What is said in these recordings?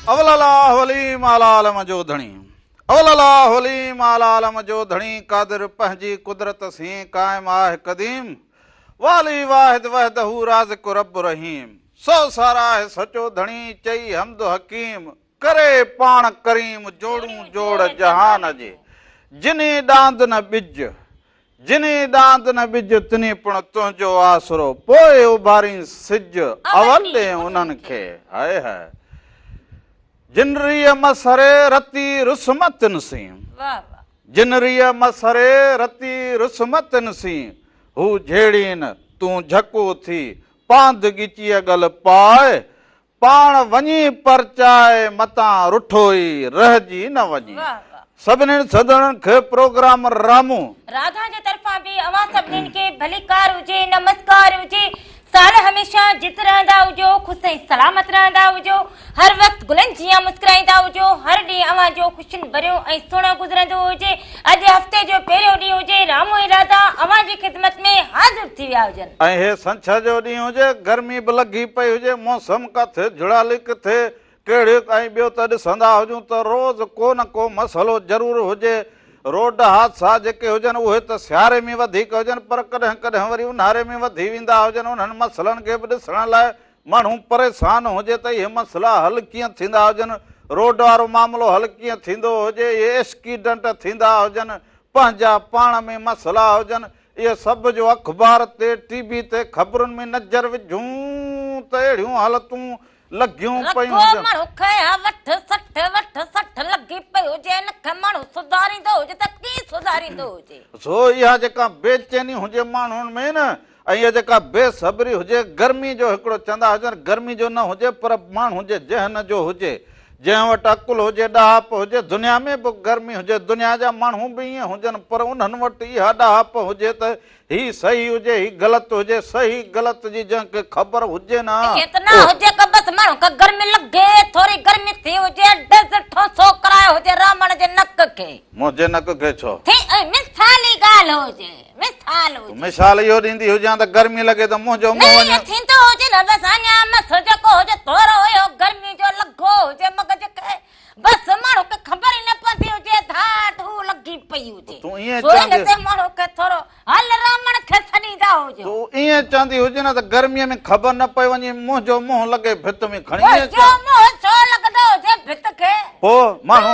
अवलला होली मालालम जो धणी अवलला होली मालालम जो धणी कादिर पंहिंजी कुदरत सी कायम आहे कदीम वाली वाहिद वहदहू राज़िक़ु रब्बु रहीम सो सारा है सचो धणी चई हमद हकीम करे पाण करीम जोड़ू जोड़ जहान जे जिनी डांद न बिज जिनी डांद न बिज तिनी पण तुंहिंजो आसरो पोइ उभारी सिज अवल ॾे उन्हनि खे हाय हाय जिनरीअ मसरे रती रुस्मतिन सी जिनरीअ मसरे रती रुस्मतिन सी हू झेड़ीन तूं झको थी पांद गिचीअ गल पाए पाण वञी परचाए मतां रुठो ई रहजी न वञी सभिनी सदणनि खे प्रोग्राम रामू राधा जे तरफां बि अवां सभिनी खे भलीकार हुजे नमस्कार हुजे साल हमेशा जित रहंदा हुजो खुश ऐं सलामत रहंदा हुजो हर वक्त गुलनि जीअं मुस्कुराईंदा हुजो हर ॾींहुं अवां जो खुशियुनि भरियो ऐं सुहिणो गुज़रंदो हुजे अॼु हफ़्ते जो पहिरियों ॾींहुं हुजे रामो ऐं राधा अवां जी ख़िदमत में हाज़िर थी विया हुजनि ऐं हे छंछर जो ॾींहुं हुजे गर्मी बि लॻी पई हुजे मौसम किथे जुड़ाली किथे कहिड़े ऐं ॿियो त ॾिसंदा हुजूं त रोज़ को न को मसइलो ज़रूरु हुजे रोड हादसा जेके हुजनि उहे त सियारे में वधीक हुजनि पर कॾहिं कॾहिं वरी ऊन्हारे में वधी वेंदा हुजनि उन्हनि मसइलनि खे बि ॾिसण लाइ माण्हू परेशान हुजे त इहे मसइला हल कीअं थींदा हुजनि रोड वारो मामिलो हल कीअं थींदो हुजे इहे एक्सीडेंट थींदा हुजनि पंहिंजा पाण में मसइला हुजनि इहे सभु जो अख़बार ते टीवी ते ख़बरुनि में नज़र विझूं त अहिड़ियूं हालतूं लॻियूं पयूं लॻी पई हुजे माण्हू सुधारींदो हुजे त कीअं सुधारींदो हुजे सो इहा जेका बेचैनी हुजे माण्हुनि में न ऐं इहा जेका बेसब्री हुजे गर्मी जो हिकिड़ो चवंदा हुजनि गर्मी जो न हुजे पर माण्हू जे ज़हन जो हुजे जंहिं वटि अकुल हुजे ॾहाप हुजे दुनिया में बि गर्मी हुजे दुनिया जा माण्हू बि ईअं हुजनि पर उन्हनि वटि इहा ॾहाप हुजे त ही सही हुजे ही ग़लति हुजे सही ग़लति जी जंहिंखे ख़बर हुजे न हुजे का बस माण्हू खे गर्मी लॻे थोरी गर्मी थी हुजे ठोसो करायो हुजे रावण जे नक खे मुंहिंजे नक खे छो मिसाली ॻाल्हि हुजे मिसाल इहो ॾींदी हुजां त गर्मी लॻे त मुंहिंजो मुंहुं थींदो हुजे न बस अञा मसो जेको हुजे थोरो हुयो गर्मी जो लॻो हुजे मगज खे बस माण्हू खे ख़बर ई न पवंदी हुजे धाट हू लॻी पई हुजे तूं ईअं चवंदी माण्हू खे थोरो हल रावण खे छॾींदा हुजे तूं ईअं चवंदी हुजे न त गर्मीअ में ख़बर न पई वञे मुंहिंजो मुंहुं लॻे भित में खणी मुंहुं छो लॻंदो हुजे भित खे पोइ माण्हू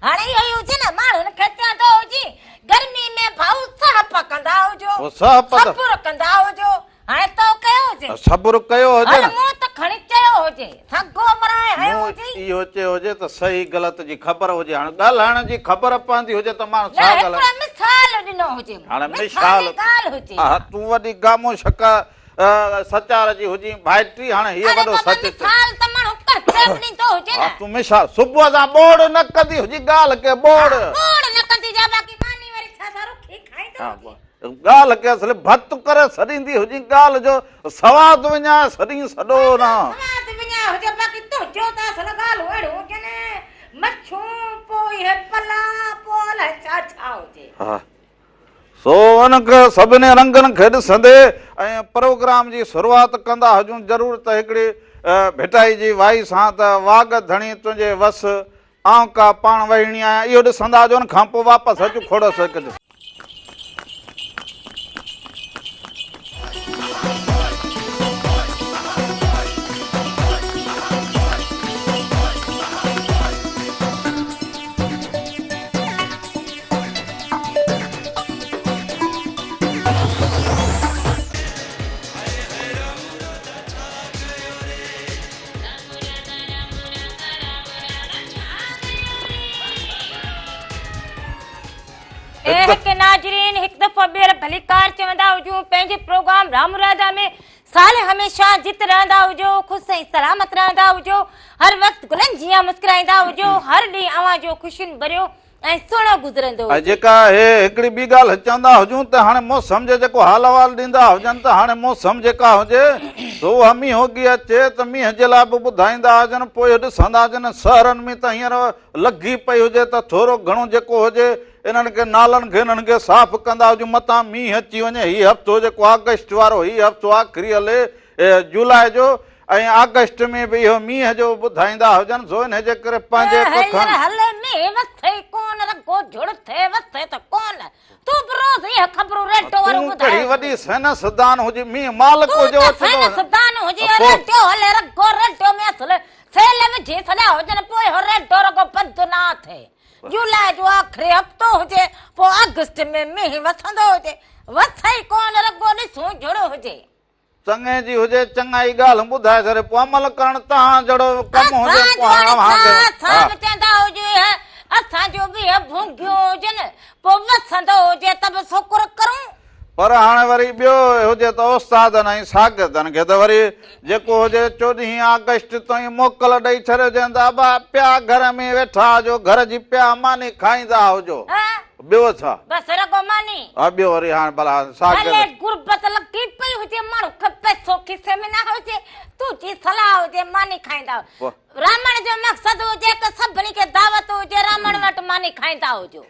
हाणे इहो ई हुजे न माण्हुनि खे चवंदो हुजे गर्मी में भाऊ सहप कंदा हुजो सब्र कंदा हुजो हाणे तो कयो हुजे सब्र कयो हुजे मूं त खणी चयो हुजे सगो मराए हयो हुजे इहो चयो हुजे त सही ग़लति जी ख़बर हुजे हाणे ॻाल्हाइण जी ख़बर पवंदी हुजे त माण्हू छा ॻाल्हाए मिसाल ॾिनो हुजे हाणे मिसाल ॻाल्हि हुजे हा तूं वॾी गामो शका सचार जी हुजी भाइटी हाणे हीअ वॾो सच मिसाल त माण्हू करते ॾींदो हुजे न तूं मिसाल सुबुह सां बोड़ न कंदी हुजी ॻाल्हि के बोड़ न कंदी जा बाक़ी मानी वरी छा दारू खी खाईंदो ॻाल्हि के असली भत करे छॾींदी हुजी ॻाल्हि जो सवादु विञा छॾी छॾो न सवादु विञा हुजे बाक़ी तूं जो त असल ॻाल्हि अहिड़ो हुजे न मच्छू पोइ हे पला पोल छा छा हुजे हा सो उनखे सभिनी रंगनि खे ॾिसंदे ऐं प्रोग्राम जी शुरूआति कंदा हुजूं ज़रूरु त हिकिड़ी भिटाई जी वाई सां त वाग धणी तुंहिंजे वस आऊं का पाण वहिणी आहियां इहो ॾिसंदा हुजो हुन खां पोइ वापसि अचूं खोड़ सघिजे नाज़रीन हिकु दफ़ो ॿीहर भलीकार चवंदा हुजूं पंहिंजे प्रोग्राम राम राधा में साल हमेशा जित रहंदा हुजो ख़ुशि ऐं सलामत रहंदा हुजो हर वक्त गुलनि जीअं मुस्कुराईंदा हुजो हर ॾींहुं अवां जो खुशियुनि भरियो ऐं सुहिणो गुज़रंदो जेका हे हिकिड़ी ॿी ॻाल्हि चवंदा हुजूं त हाणे मौसम जो जेको हाल अहवाल ॾींदा हुजनि त हाणे मौसम जेका हुजे सो मींहुं होगी अचे त मींहं जे लाइ बि ॿुधाईंदा हुजनि पोइ ॾिसंदा हुजनि शहरनि में त हींअर लॻी पई हुजे त थोरो घणो जेको हुजे इन्हनि खे नालनि खे इन्हनि खे साफ़ कंदा हुजूं मथां मींहुं अची वञे हीउ हफ़्तो जेको अगस्त वारो हीउ हफ़्तो आख़िरी हले जुलाई जो ऐं अगस्त में बि इहो मींहं जो ॿुधाईंदा हुजनि सो हिन जे करे पंहिंजे पखनि हले में वसे कोन रगो जुड़ थे वसे त कोन तू रोज ये खबरू रेटो वारो तूं ॿुधाए कहिड़ी वॾी सैनसदान हुजे मींहं मालिक हुजे सदान हुजे रेटो हले रगो रेटो में असले सेल में जे सदा हुजन पोइ हो रेटो रगो पंत ना थे जुलाई जो आखिरी हफ्तो हुजे पोइ अगस्त में मींहं वसंदो हुजे वसे कोन रगो ॾिसूं जुड़ो हुजे चङे जी हुजे चङाई ॻाल्हि ॿुधाए छॾे पोइ अमल करण तव्हां जहिड़ो कमु हुजे असां चवंदा हुजे असांजो बि भूंगियो हुजनि पोइ वसंदो हुजे त बि शुक्र करूं पर हाणे वरी ॿियो हुजे त उस्तादनि ऐं शागिर्दनि खे त वरी जेको हुजे 14 अगस्त ताईं मोकल ॾेई छॾिजनि त अबा पिया घर में वेठा हुजो घर जी पिया मानी खाईंदा हुजो ॿियो छा बस रगो मानी ॿियो वरी हाणे भला भले गुरबत लगी पई हुजे माण्हू खपे सो खिसे में ना हुजे तुंहिंजी सलाह हुजे मानी खाईंदा रामण जो मक़सद हुजे त सभिनी खे दावत हुजे रामण वटि मानी खाईंदा हुजो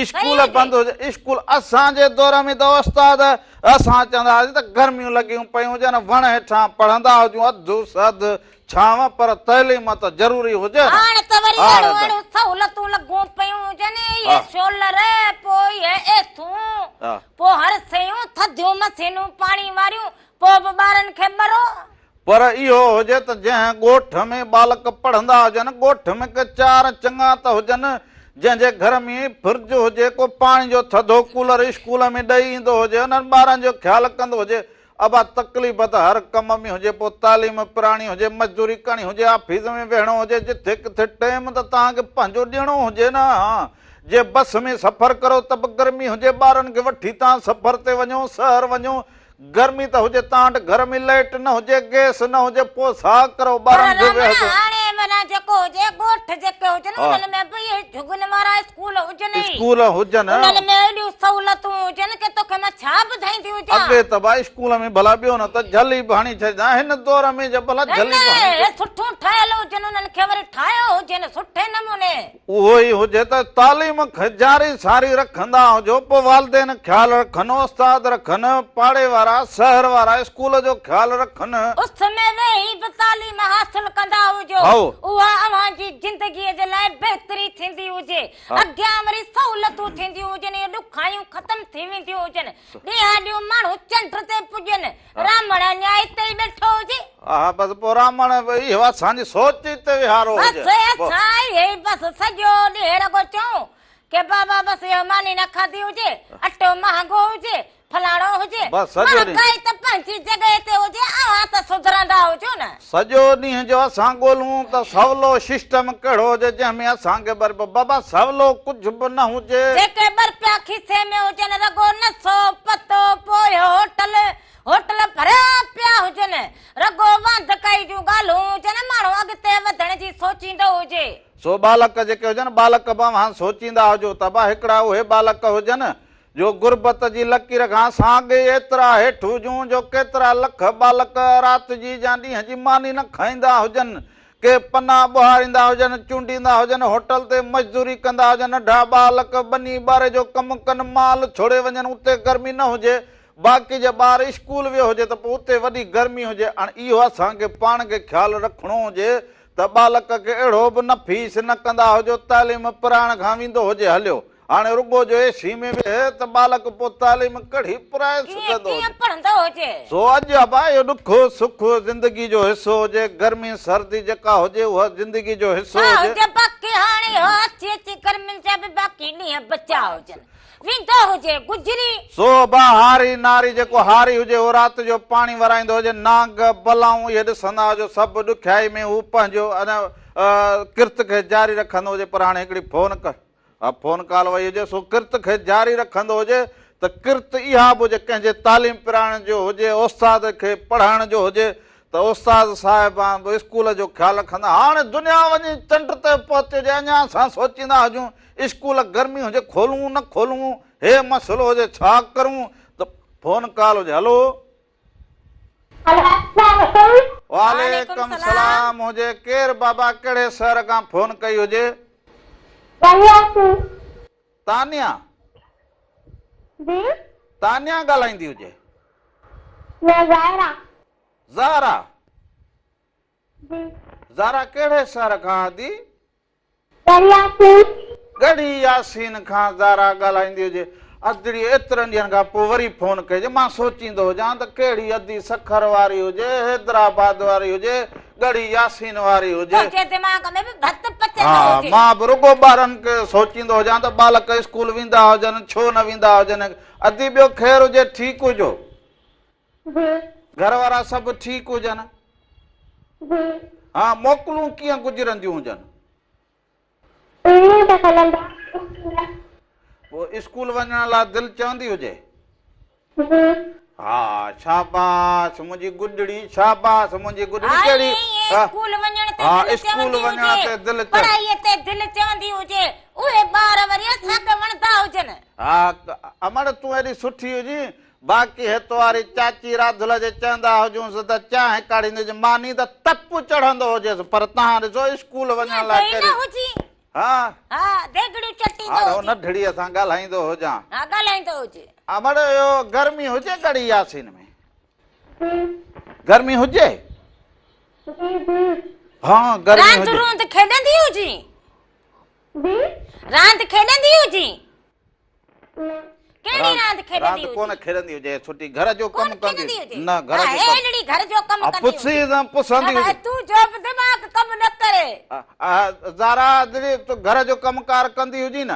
स्कूल बंदि हुजे स्कूल असांजे दौर में त उस्ताद असां चवंदा हुआसीं त गर्मियूं लॻियूं पियूं हुजनि वण हेठां पढ़ंदा हुजूं अधु सधु छांव पर तइलीम त ज़रूरी हुजे हाणे त वरी अहिड़ो सहूलतूं लॻूं पियूं हुजनि ये सोलर पोइ ये एथूं पोइ हर शयूं थधियूं मशीनूं पाणी वारियूं पोइ बि ॿारनि खे मरो पर इहो हुजे त जंहिं ॻोठ में बालक पढ़ंदा हुजनि ॻोठ में के चार चङा त हुजनि जंहिंजे घर में फ्रिज हुजे को पाणी जो थधो कूलर स्कूल में ॾेई ईंदो हुजे उन्हनि ॿारनि जो ख्यालु कंदो हुजे अबा तकलीफ़ त हर कम में हुजे पोइ तालीम पुराणी हुजे मज़दूरी करणी हुजे ऑफिस में वेहणो हुजे जिथे किथे टाइम त तव्हांखे पंहिंजो ॾियणो हुजे न जे बस में सफ़र करो त बि गर्मी हुजे ॿारनि खे वठी तव्हां सफ़र ते वञो शहर वञो गर्मी त हुजे तव्हां वटि घर में लाइट न हुजे गैस न हुजे पोइ छा करो ॿारनि खे हाणे माना जेको हुजे ॻोठ जेके हुजनि उन्हनि में बि झुगन वारा स्कूल हुजनि स्कूल हुजनि उन्हनि में एॾियूं सहूलतूं हुजनि कि तोखे मां छा ॿुधाईंदी हुजां अॻे त भाई स्कूल में भला ॿियो न त झली बि हणी छॾिजां हिन दौर में जे भला झली सुठो ठहियल हुजनि उन्हनि खे वरी ठाहियो हुजनि सुठे नमूने उहो ई हुजे त तालीम खे जारी सारी रखंदा हुजो पोइ वालदेन ख्यालु रखनि उस्ताद रखनि पाड़े वारा शहर वारा स्कूल जो ख्यालु रखनि उस में वेही बि तालीम हासिल कंदा हुजो उहा अव्हांजी ज़िंदगीअ जे लाइ बहितरी थींदी हुजे अॻियां वरी सहूलतूं थींदियूं हुजनि ॾुखायूं ख़तम थी वेंदियूं हुजनि ॾींहं ॾींहुं माण्हू चंड ते पुॼनि रामण अञा हिते ई वेठो हुजे हा बसि पोइ रामण इहो असांजी सोच ते विहारो बसि सॼो ॾींहुं रगो चऊं के बाबा बसि इहो मानी न खाधी हुजे अटो महांगो हुजे फलाणो हुजे काई त पंहिंजी जॻह ते हुजे अव्हां त सुधरंदा हुजो न सॼो ॾींहं जो असां ॻोल्हूं त सवलो सिस्टम कहिड़ो हुजे जंहिंमें असांखे बाबा सवलो कुझु बि न हुजे जेके ॿ खीसे में हुजनि रगो नसो पतो पोइ होटल भरिया पिया हुजनि रगो वांध काई जूं ॻाल्हियूं हुजनि माण्हू अॻिते वधण जी सोचींदो हुजे सो बालक जेके हुजनि बालक बि हाणे सोचींदा हुजो त बा हिकिड़ा उहे बालक हुजनि जो गुरबत जी लकीर खां साॻे एतिरा हेठि हुजूं जो केतिरा लख बालक राति जी या ॾींहं जी मानी न खाईंदा हुजनि के पना ॿुहारींदा हुजनि चूंडींदा हुजनि होटल ते मज़दूरी कंदा हुजनि नंढा बालक बनी ॿार जो कमु कनि माल छोड़े वञनि उते गर्मी न हुजे बाक़ी जे ॿार स्कूल वियो हुजे त पोइ उते वॾी गर्मी हुजे हाणे इहो असांखे पाण खे ख़्यालु रखिणो हुजे त बालक खे अहिड़ो बि न फीस न कंदा हुजो तालीम पुराण खां वेंदो हुजे हलियो हाणे रुगो जो एसी में वेहे त बालक पोइ तालीम कढ़ी पुराए सघंदो हुजे सो अॼु अबा इहो ॾुखो सुख ज़िंदगी जो हिसो हुजे गर्मी सर्दी जेका हुजे उहा ज़िंदगी जो हिसो हुजे बाक़ी हाणे अची अची गर्मियुनि जा बि बाक़ी ॾींहं बचा हुजनि वेंदो हुजे गुजरी सो बा हारी नारी जेको हारी हुजे उहो राति जो पाणी वराईंदो हुजे नांग बलाऊं इहे ॾिसंदा हुजो सभु ॾुखियाई में हू पंहिंजो अञा किर्त खे जारी रखंदो हुजे पर हाणे हिकिड़ी फोन कर फोन कॉल वई हुजे सो किर्त खे जारी रखंदो हुजे त किर्त इहा बि हुजे कंहिंजे तालीम पिराइण जो हुजे उस्ताद खे पढ़ाइण जो हुजे त उस्ताद साहिब स्कूल जो ख़्यालु रखंदा हाणे दुनिया वञी चंड ते पहुती हुजे अञा असां सोचींदा हुजूं स्कूल गर्मी हुजे खोलूं न खोलूं हे मसइलो हुजे छा करूं त फोन कॉल हुजे हलो वालेकुम सलाम हुजे केरु बाबा कहिड़े शहर खां फोन कई हुजे तानिया ॻाल्हाईंदी हुजे ज़हरा ज़ारा कहिड़े शहर खां दी? गढ़ी यासीन खां ज़ारा ॻाल्हाईंदी हुजे। अदड़ी एतिरनि ॾींहंनि खां पोइ वरी फोन कजे। मां सोचींदो हुजां त कहिड़ी अदी सखर वारी हुजे, हैदराबाद वारी हुजे, गढ़ी यासीन वारी हुजे। हा, मां बि रुगो ॿारनि खे सोचींदो हुजां त बालक स्कूल वेंदा हुजनि, छो न वेंदा हुजनि। अदी ॿियो ख़ैर हुजे, ठीकु हुजो, घर वारा सभु ठीकु हुजनि। हा, मोकलूं कीअं गुज़रंदियूं हुजनि? पोइ स्कूल वञण लाइ दिलि चवंदी हुजे? हा, शाबाश मुंहिंजी गुॾड़ी, शाबाश मुंहिंजी गुॾड़ी। कहिड़ी? स्कूल वञण ते स्कूल वञण ते दिलि पढ़ाईअ ते दिलि चवंदी हुजे, उहे ॿार वरी असांखे वणंदा हुजनि। हा, अमड़ तूं एॾी सुठी हुजी। बाक़ी हित वारी चाची राधुल जे चवंदा हुजूंसि त चांहि काढ़ींदी हुजे, मानी त टपु चढ़ंदो हुजेसि। पर तव्हां ॾिसो स्कूल वञण लाइ नढड़ीअ सां ॻाल्हाईंदो हुजां। अमड़ इहो गर्मी हुजे गढ़ी यासीन में? गर्मी हुजे? हा, गर्मी हुजे। रांदि खेॾंदी हुजी? रांदि खेॾंदी हुजी? केड़ी रांदि खेॾंदी हुजी? कोन खेॾंदी हुजे, छुटी घर जो कम कंदी हुजे। न, घर जो कम कंदी हुजे। पुछंदी हुजे। तू जो दिमाग कम न करे। ज़ारा दीदी तू घर जो कमकार कंदी हुजी न?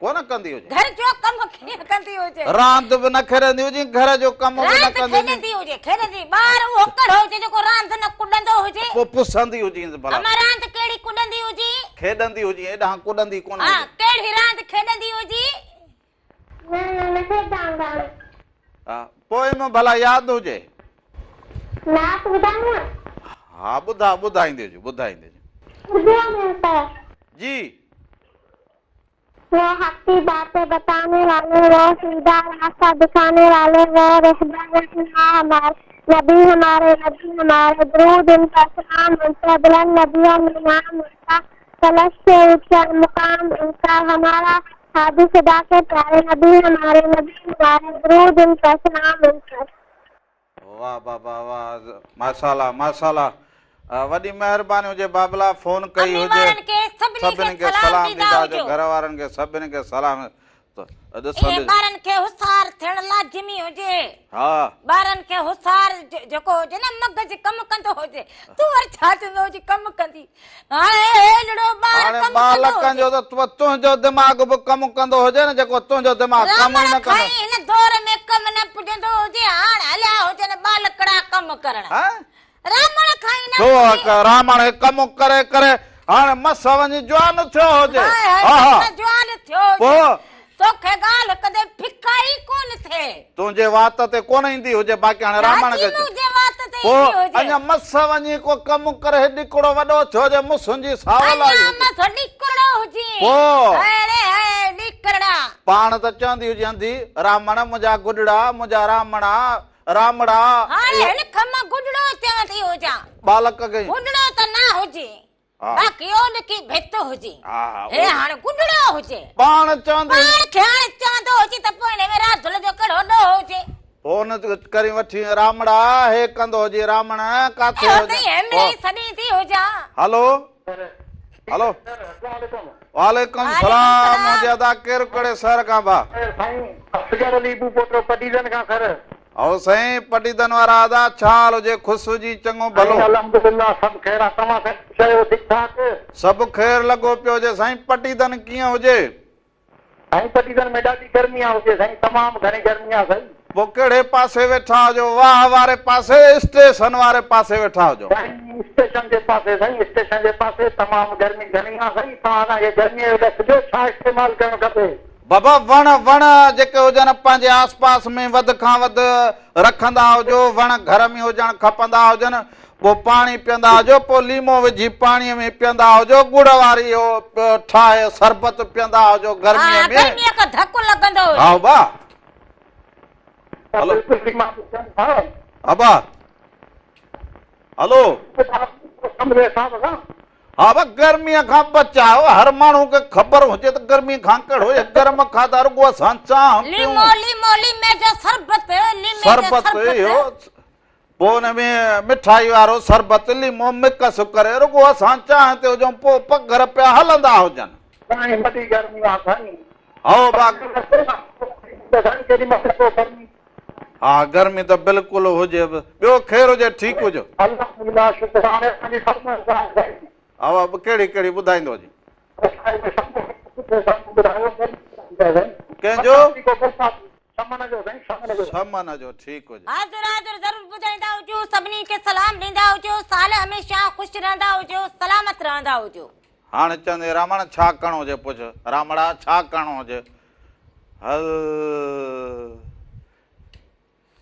कोन कंदी हुजे। घर जो कम कीअं कंदी हुजे? रांदि बि न खेॾंदी हुजे, घर जो कम बि न कंदी हुजे। खेॾंदी ॿार होकड़ हुजे जेको रांदि न कुॾंदो हुजे। पोइ पुछंदी हुजी भला अमा रांदि केड़ी कुॾंदी हुजी? खेॾंदी हुजी, एॾां कुॾंदी कोन। हां, केड़ी रांदि खेॾंदी हुजी? हा, पोइ में भला यादि हुजे? हा, ॿुधाईंदी हुजे। जी। वो हक़ी बातें बताने वाले, वो सीधा रास्ता दिखाने वाले, वो नबी हमारे दरूद इन पर सलाम उनका, बुलंद नबियों में नाम उनका, कलश से ऊंचा मुकाम उनका, हमारा हादी खुदा के प्यारे नबी हमारे दरूद इन पर सलाम उनका। वाह वाह वाह, माशाल्लाह माशाल्लाह। वॾी महिरबानी हुजे बाबला, फोन कई हुजे। सभिनी खे सलाम ॾींदा हुजो, घर वारनि खे सभिनी खे सलाम। ॿारनि खे होशियार थियण लाज़िमी हुजे। हा, ॿारनि खे होशियार जेको हुजे न, मगज कम कंदो हुजे। तूं वरी छा चवंदो हुजे कम कंदी? हाणे बालकनि जो त तुंहिंजो दिमाग़ बि कम कंदो हुजे न, जेको तुंहिंजो दिमाग़ कम ई न कंदो। हिन दौर में कम न पुॼंदो हुजे। हाणे हलिया हुजनि बालकड़ा कम करण। रामण खाई न रामण कम करे करे हाणे मस वञी जवान थियो हुजे। जवान थियो तोखे ॻाल्हि कदे फिकाई कोन थे। तुंहिंजे वात ते कोन ईंदी हुजे, बाक़ी हाणे रामण खे पोइ अञा मस वञी को कम करे हिकिड़ो वॾो थियो हुजे, मुसुंजी सावल पाण त चवंदी हुजे अंधी रामण मुंहिंजा गुॾड़ा, मुंहिंजा रामणा रामड़ा। गुॾड़ो चवंदी हुजां, बालक खे गुॾड़ो त न हुजे, बाक़ी ओन की भित हुजे। हे हाणे गुॾड़ो हुजे, पाण चवंदी चवंदो हुजे त पोइ हिन में राधुल जो कहिड़ो ॾोह हुजे। फोन करी वठी रामड़ा हे कंदो हुजे, रामण काथे सॾी थी हुजां। हेलो हेलो, वालेकुम सलाम। मुंहिंजे अदा केरु कहिड़े शहर खां बा? और साईं पटीदन वारा आदा छा हाल हुजे? ख़ुशि हुजी, चङो भलो? अल्हम्दुलिल्लाह, सब खैर। तव्हां चयो ठीक ठाक? सब खैर लॻो पियो हुजे। साईं पटीदन कीअं हुजे? साईं पटीदन में ॾाढी गर्मी हुजे साईं, तमामु घणी गर्मी आहे साईं। पोइ कहिड़े पासे वेठा हुजो? वाह वारे पासे, स्टेशन वारे पासे वेठा हुजो? साईं स्टेशन जे पासे साईं, स्टेशन जे पासे तमामु गर्मी घणी आहे साईं। तव्हां ये गर्मीअ जो ॾिसजो छा इस्तेमालु करणु खपे। बाबा वण जेके हुजनि पंहिंजे आस पास में वधि खां वधि रखंदा हुजो। वण घर में हुजणु खपंदा हुजनि। पोइ पाणी पीअंदा हुजो, पोइ लीमो विझी पाणीअ में पीअंदा हुजो, गुड़ वारी ठाहे शरबत पीअंदा हुजो गर्मीअ में। धक लॻंदो। हा बा, हलो अबा, हलो। हा बा, गर्मीअ खां बचाओ। हर माण्हू खे ख़बर हुजे त गर्मी खां कहिड़ो गरम खाधा रुगो असां चाह लीमो लीमो लीमे जो शरबत, शरबत इहो पोइ हुन में मिठाई वारो सरबत लीमो मिक्स करे रुगो असां चांहि ते हुजूं पोइ पघर पिया हलंदा हुजनि साईं वॾी गर्मी आहे साईं हो बाक़ी साईं केॾी महिल को गर्मी हा गर्मी त बिल्कुलु हुजे बि ॿियो ख़ैरु हुजे ठीकु हुजे अल्लाह शुक्र हाणे असांजी फरमाइश आहे साईं हा कहिड़ी कहिड़ी ॿुधाईंदो जी कंहिंजो समन जो ठीकु हुजे हाज़िर हाज़िर ज़रूर ॿुधाईंदा हुजो सभिनी खे सलाम ॾींदा हुजो साल हमेशा ख़ुशि रहंदा हुजो सलामत रहंदा हुजो हाणे चवंदे रामण छा करणो हुजे पुछ रामड़ा छा करणो हुजे हल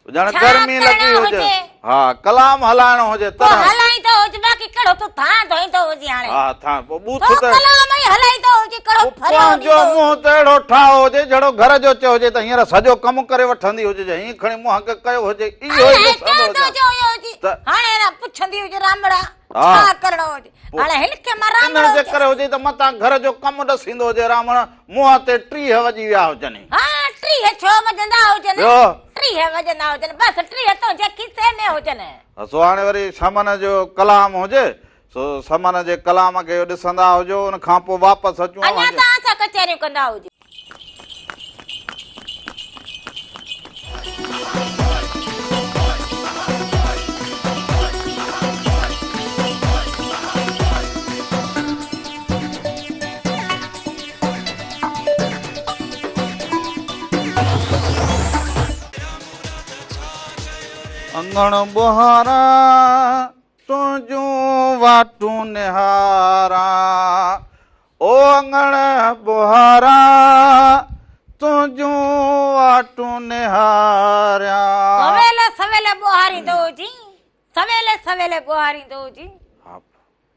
ॼण छा गर्मी लॻी करणो हुजे हुजे? हा कलाम हलाइणो हुजे पोइ तरह हलाईंदो हुजे बाक़ी कहिड़ो तूं थां धोईंदो हुजे हाणे हा था पोइ बूथ तो त कलाम ई हलाईंदो हुजे कहिड़ो फरियो पंहिंजो ॾींदो मुंहुं त अहिड़ो ठाहो हुजे जहिड़ो घर जो चयो हुजे त हींअर सॼो कमु करे वठंदी हुजे हीअं खणी मुंहं खे कयो हुजे इहो ई हाणे ॾिसंदो चवंदो हुजां। जो हुयो हुजे त- हाणे न पुछंदी हुजे रामड़ा हा। छा करणो हुजे हाणे हिन खे मां रामड़ो इन जे करे हुजे त मतां घर जो कमु ॾसींदो हुजे रामण मुंहं ते 30 वॼी विया हुजनि हा 30 छो वजंदा हुजनि ॿियो 30 वजंदा हुजनि बसि 30 तो जे खीसे में हुजनि सो हाणे वरी समन जो कलाम हुजे सो समन जे कलाम खे ॾिसंदा हुजो उन खां पोइ वापसि अचूं अञा तव्हां सां कचहरियूं कंदा हुजो अंगण बुहारा तुंहिंजूं वाटूं निहारा ओ अंगण बुहारा तुंहिंजूं वाटूं निहारिया सवेल सवेल ॿुहारींदो हुजी सवेल सवेल ॿुहारींदो हुजी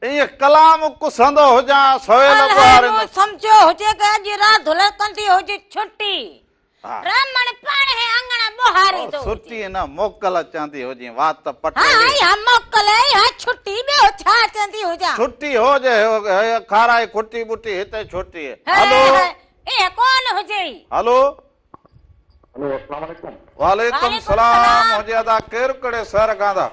ईअं कलाम कुसंदो हुजां सवेल बुहारींदो समझो हुजे कि अॼु राति धुल कंदी हुजे छुट्टी हा। रामण पाण हे अंगण ॿुहारींदो हुजे सुठी न मोकल चवंदी हुजे वात पट हा हा मोकल हा छुट्टी ॿियो छा चवंदी हुजां छुट्टी हुजे खाराए खुटी बुटी हिते छुट्टी हलो हलो ए कौन हुजे हलो हेलो अस्सलाम वालेकुम वालेकुम वालेकुम सलाम सलाम। हुजे अदा केरु कड़े सर गांदा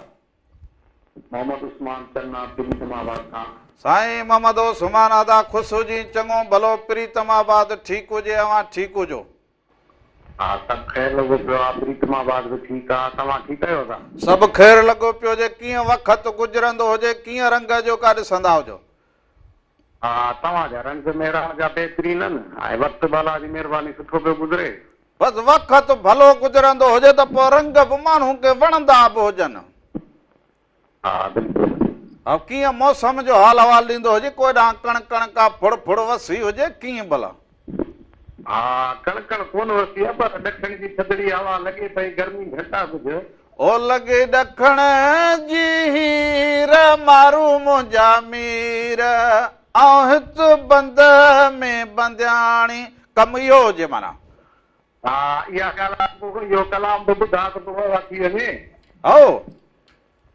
मोहम्मद उस्मान चन्ना प्रीतमाबाद खां साईं मोहम्मद उस्मान अदा खुश हुजी चङो भलो प्रीतमाबाद ठीकु हुजे अवां ठीकु हुजो हा सभु ख़ैर लॻो पियो आहे प्रीतमाबाद बि ठीकु आहे तव्हां ठीकु आहियो था सभु ख़ैरु लॻो पियो हुजे कीअं वक़्त गुज़रंदो हुजे कीअं रंग जो का ॾिसंदा हुजो हा तव्हांजा रंग मेरा जा बहितरीन आहिनि ऐं वक़्तु बाला जी महिरबानी सुठो पियो गुज़रे बसि वक़्त भलो गुज़रंदो हुजे त पोइ रंग बि माण्हू खे वणंदा बि हुजनि हा बिल्कुलु अब कीअं मौसम जो हाल अहवाल ॾींदो हुजे कोई ॾांहुं कण कण का फुड़ फुड़ वसी हुजे कीअं भला हा कणकण कोन वरती आहे पर ॾखण जी थधड़ी हवा लॻे पई गर्मी घटि आहे कुझु ओ लॻे ॾखण जी हीर मारू मुंहिंजा मीर ऐं हित बंद में बंदियाणी कमु इहो हुजे माना हा इहा ॻाल्हि आहे पोइ इहो कलाम बि ॿुधा त पोइ थी वञे हो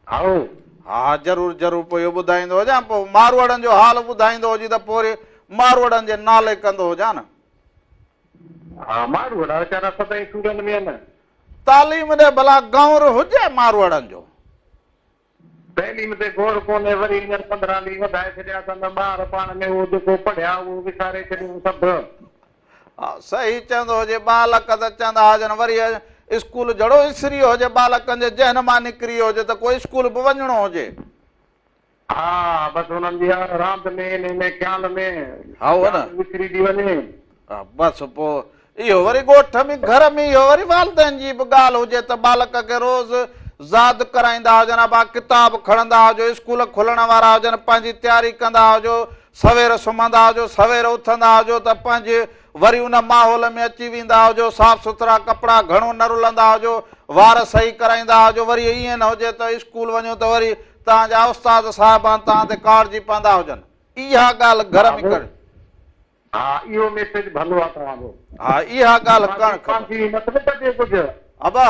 आओ हा ज़रूरु ज़रूरु पोइ इहो ॿुधाईंदो हुजां पोइ मारवाड़नि जो हाल ॿुधाईंदो हुजे त पोइ वरी मारवाड़नि जे नाले कंदो हुजां न हा मारवाड़ा वीचारा सदाईं सूरनि में आहिनि तालीम ॾे भला गांवर हुजे मारवाड़नि जो तइलीम ते गौर कोन्हे वरी हींअर 15 ॾींहं वधाए छॾिया अथनि ॿार पाण में उहो जेको पढ़िया उहो विसारे छॾियूं सभु हा सही चवंदो हुजे बालक त चवंदा हुजनि वरी स्कूल जहिड़ो इसरी हुजे बालकनि जे जहन मां निकिरी वियो हुजे त कोई स्कूल बि वञिणो हुजे हा बसि हुननि जी रांदि में हिन ख़्याल में हा उहो न विसरी थी वञे हा बसि पोइ इहो वरी ॻोठ में घर में इहो वरी वालदेन जी बि ॻाल्हि हुजे त बालक खे रोज़ यादि कराईंदा हुजनि बा किताब खणंदा हुजो स्कूल खुलण वारा हुजनि पंहिंजी तयारी कंदा हुजो सवेर सुम्हंदा हुजो सवेर उथंदा हुजो त पंहिंजे वरी उन माहौल में अची वेंदा हुजो साफ़ सुथरा कपिड़ा घणो न रुलंदा हुजो वार सही कराईंदा हुजो वरी ईअं न हुजे त स्कूल वञो त वरी तव्हांजा उस्ताद साहिबान तव्हां ते कारिजी पवंदा हुजनि इहा ॻाल्हि घर में कर हा इहो मैसेज भलो आहे तव्हांजो हा इहा ॻाल्हि करणु खपे पंहिंजी मतिलबु कजे कुझु अबा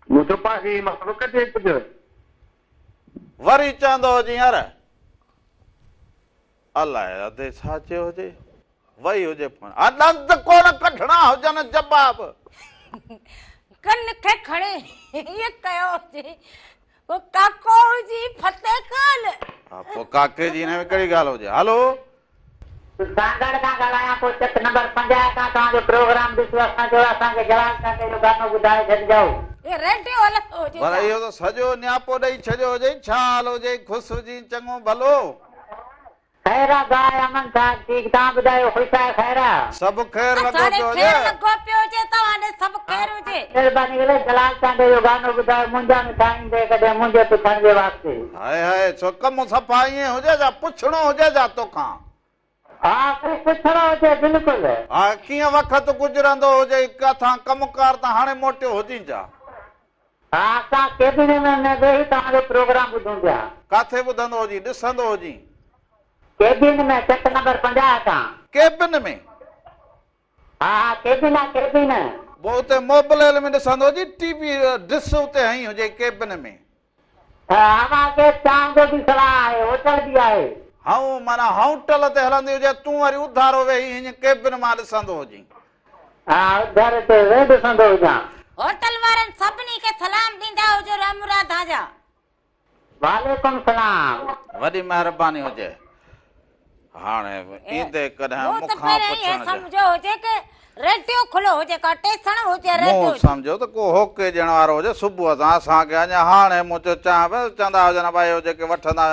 मुंहिंजो पंहिंजी मतिलबु कजे कुझु वरी चवंदो हुजे यार अलाए अधे छा चयो हुजे वही हुजे फोन आनंद कोन कढणा हुजनि जवाब कन खे खणे ये कयो जी वो काको जी फते काल हा पोइ काके जी ने कहिड़ी ॻाल्हि हुजे। हलो सांगड़ खां ॻाल्हायां पोइ चक नंबर 50 खां तव्हांजो प्रोग्राम ॾिसो असांजो असांखे जवाब कंदे जो गानो ॿुधाए छॾिजो। ये रेडियो हलंदो हुजे पर इहो त सॼो न्यापो ॾेई छॾियो हुजे छा हाल हुजे ख़ुशि हुजी चङो भलो खैरा गाय अमन साहब ठीक तव्हां ॿुधायो ख़ुशि आहे खैरा सभु ख़ैर लॻो असांखे पियो खेर हुजे। लॻो पियो हुजे तव्हां ॾे सभु ख़ैर हुजे। महिरबानी करे जलाल चांदे जो गानो ॿुधायो मुंहिंजा न ठाहींदे कॾहिं मुंहिंजे पुछण जे वास्ते। हाय हाय छो कमु सफ़ा ईअं हुजे जा पुछणो हुजे जा तोखां हा कुझु पुछणो हुजे बिल्कुलु। हा कीअं वक़्तु गुज़रंदो हुजे किथां कमुकार त हाणे मोटियो हुजी जा। हा असां केबिन में न वेही तव्हांजो प्रोग्राम ॿुधूं पिया। काथे ॿुधंदो हुजी ॾिसंदो हुजी केबिन में चक नंबर 50 खां। केबिन में हा हा केबिन आहे केबिन। पोइ उते मोबाइल में ॾिसंदो हुजी टीवी डिस उते हई हुजे केबिन में। अव्हांखे चांहि जो बि सलाह आहे होटल बि आहे। हाऊं माना होटल ते हलंदी हुजे तूं वरी उधारो वेही हीअं केबिन मां ॾिसंदो हुजी। हा घर ते वेही ॾिसंदो हुजां। होटल वारनि सभिनी खे सलाम ॾींदा हुजो राम राधा जा। वालेकुम सलाम। वॾी महिरबानी हुजे। हाणे ईंदे कॾहिं वो तो मूंखां पहिरें ये पुछण समझो हुजे कि रेडियो खुलो हुजे का टेशन हुजे रेडियो मूं हुजे। सम्झो त को होके ॾियण वारो हुजे सुबुह सां असांखे अञा हाणे मूं चवां चवंदा हुजनि भाई हो जेके वठंदा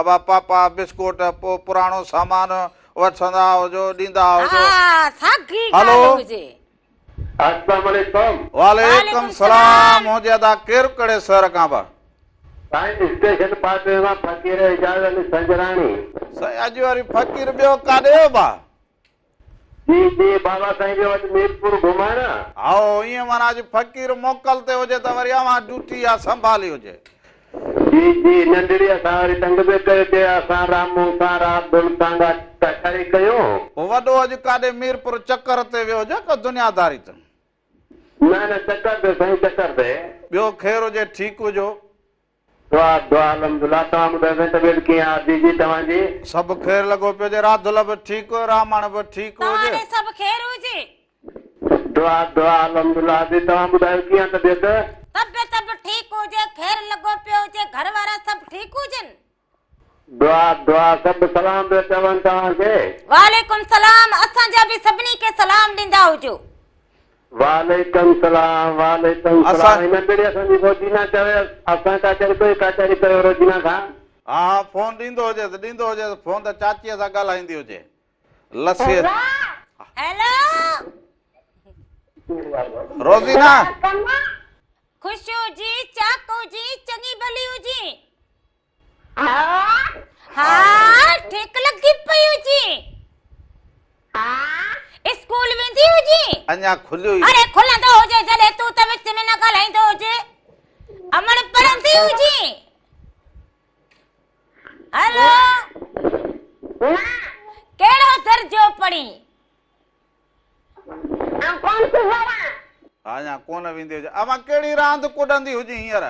अबा पापा बिस्कुट पोइ पुराणो सामान वठंदा हुजो ॾींदा हुजो। हाँ साॻी हलो। ॻाल्हि हुजे। अस्सलाम वालेकुम। वालेकुम सलाम हुजे अदा केरु कहिड़े शहर खां बि साईं स्टेशन पासे मां फ़कीर एजाज़ अली संजराणी। साईं अॼु वरी फ़कीर ॿियो काॾे हो बा जी जी बाबा साईं जो अॼु मीरपुर घुमाइण। आओ ईअं माना अॼु फ़कीर मोकल ते हुजे त वरी अवां ड्यूटी आहे संभाली हुजे। जी जी नंढड़ी असां वरी तंग बि कयोसीं असां रामू सां राबुल सां कटाई कयो। पोइ वॾो अॼु काॾे मीरपुर चकर ते वियो हुजे का दुनियादारी त न न चकर ते साईं चकर ते। ॿियो ख़ैर हुजे ठीकु हुजो दुआ दुआ अल्हम्दुलिल्लाह। तव्हां ॿुधायो तबियत कीअं आहे दीदी तव्हांजी? सभु ख़ैर लॻो पियो हुजे राधुल बि ठीकु रामण बि ठीकु तव्हां हुजे। ॾे सभु ख़ैर हुजे। दुआ दुआ अल्हम्दुलिल्लाह। दीदी तव्हां ॿुधायो कीअं तबियत? तबियत बि ठीकु हुजे ख़ैर लॻो पियो हुजे घर वारा सभु ठीकु हुजनि। दुआ दुआ सभु सलाम पिया चवनि तव्हांखे। वालेकुम सलाम असांजा बि सभिनी खे सलाम ॾींदा हुजो। वालेकुम सलाम वालेकुम सलाम। हिन भेरे असांजी रोजीना चवे असां का चई कोई काचारी कयो रोजीना खां। हा हा फोन ॾींदो हुजे त फोन त चाचीअ सां ॻाल्हाईंदी हुजे लस्सी। हेलो रोज़ीना ख़ुशि हुजी चाको जी चङी भली हुजी। हा ठीक लॻी पई हुजी। स्कूल वेंदी हुजी। अञा खुलियो ई अरे खुलंदो हुजे जॾहिं तूं त विच में न ॻाल्हाईंदो हुजे। अमन पढ़ंदी हुजी। हेलो कहिड़ो दर्जो पढ़ी? अञा कोन वेंदी हुजे। अवां कहिड़ी रांदि कुॾंदी हुजी हींअर?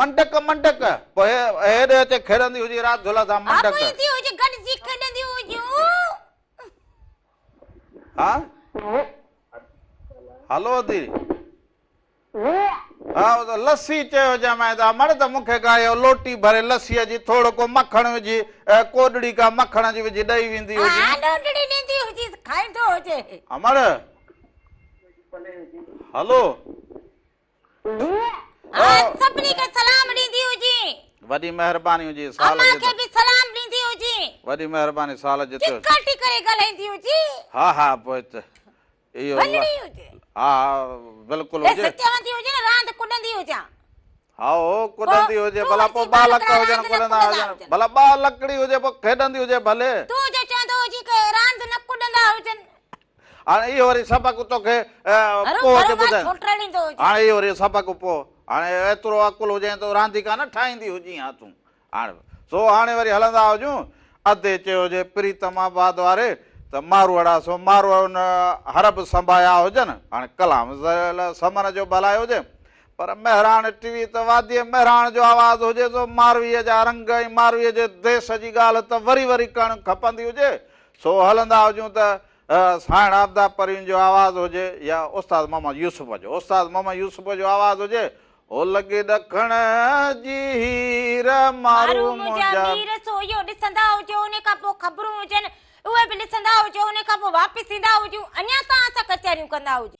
मंडक मंडक पोइ हेॾे अचे खेॾंदी हुजी राधुल सां मंडक। ईंदी हुजे गॾिजी खेॾंदी हुजूं। हा हलो दी हा लस्सी चयो जमाए त मर्द मूंखे गायो लोटी भरे लस्सीअ जी थोरो को मखण विझी कोडड़ी का मखण जी विझी ॾेई वेंदी हुजी। हा लोटड़ी ॾींदी हुजी खाईंदो हुजे। अमर हलो सभिनी खे सलाम ॾींदी हुजी। वॾी महिरबानी हुजे साल अम्मा जे खे बि सलाम ॾींदी हुजी। वॾी महिरबानी साल जे तो चिकटी करे ॻाल्हाईंदी हुजी। हा हा पोइ त इहो वञणी हुजे। हा बिल्कुलु हुजे। चवंदी हुजे न रांदि कुॾंदी हुजां। हा हो कुॾंदी हुजे भला पोइ ॿ लक हुजनि कुॾंदा हुजनि भला 2 लकड़ी हुजे पोइ खेॾंदी हुजे भले। तूं जो चवंदो हुजी कि रांदि न कुॾंदा हुजनि। हाणे इहो वरी सबक़ु तोखे पोइ ॿुधाए। हाणे इहो वरी सबक़ु पोइ हाणे एतिरो अकुल हुजे त रांदीका न ठाहींदी हुजी हा तूं। हाणे सो हाणे वरी हलंदा हुजूं अधे चयो हुजे प्रीतमाबाद वारे त मारवाड़ा सो मारवाड़ हरब संभाया हुजनि। हाणे कलाम समन जो भलाए हुजे पर महिराण टीवी त वादीअ महिराण जो आवाज़ हुजे सो मारवीअ जा रंग ऐं मारवीअ जे देश जी ॻाल्हि त वरी वरी करणु खपंदी हुजे। सो हलंदा हुजूं त साइण आबदा परियुनि जो आवाज़ हुजे या उस्ताद मोहम्मद यूसुफ जो, उस्ताद मोहम्मद यूसुफ जो आवाज़ हुजे, हो लॻे ॾखण जी हीर मारू मुंहिंजा वीर सोयो ॾिसंदा हुजो, उन खां पोइ ख़बरूं हुजनि उहे बि ॾिसंदा हुजो, उन खां पोइ वापसि ईंदा हुजो, अञा तव्हां सां कचहरियूं कंदा हुजो।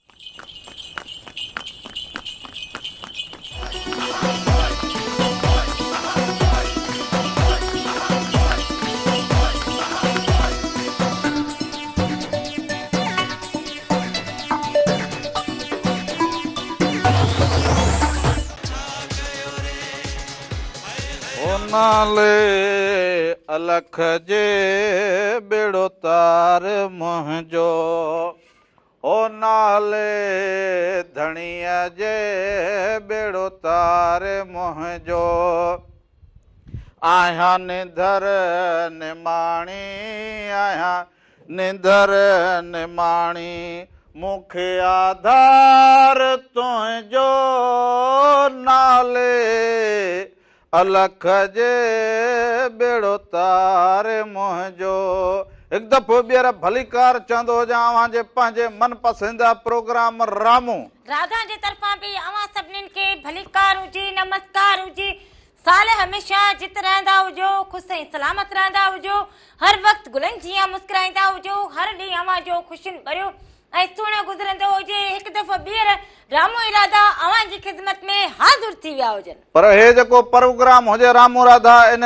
नाले अलख जे बेड़ो तार मुंहिंजो, ओ नाले धणीअ जे बेड़ो तार मुंहिंजो, आहियां निंदर निमाणी, आहियां निंदर निमाणी, मूंखे आधार तुंहिंजो नाले अलख जे बेड़ो तार मुंहिंजो। हिकु दफ़ो ॿीहर भलीकार चवंदो हुजां अव्हां जे पंहिंजे मनपसंदीदा प्रोग्राम रामू राधा जे तरफ़ां बि अव्हां सभिनीनि खे भलीकार हुजे, नमस्कार हुजे, साल हमेशा जित रहंदा हुजो, ख़ुशि ऐं सलामत रहंदा हुजो, हर वक़्तु गुलनि जीअं मुस्कुराईंदा हुजो, हर ॾींहुं अव्हां जो ख़ुशियुनि भरियो ऐं सुहिणो गुज़रंदो हुजे। हिकु दफ़ो ॿीहर रामू इरादा अव्हां जी ख़िदमत में हाज़िर थी विया हुजनि। पर हे जेको प्रोग्राम हुजे रामू राधा, इन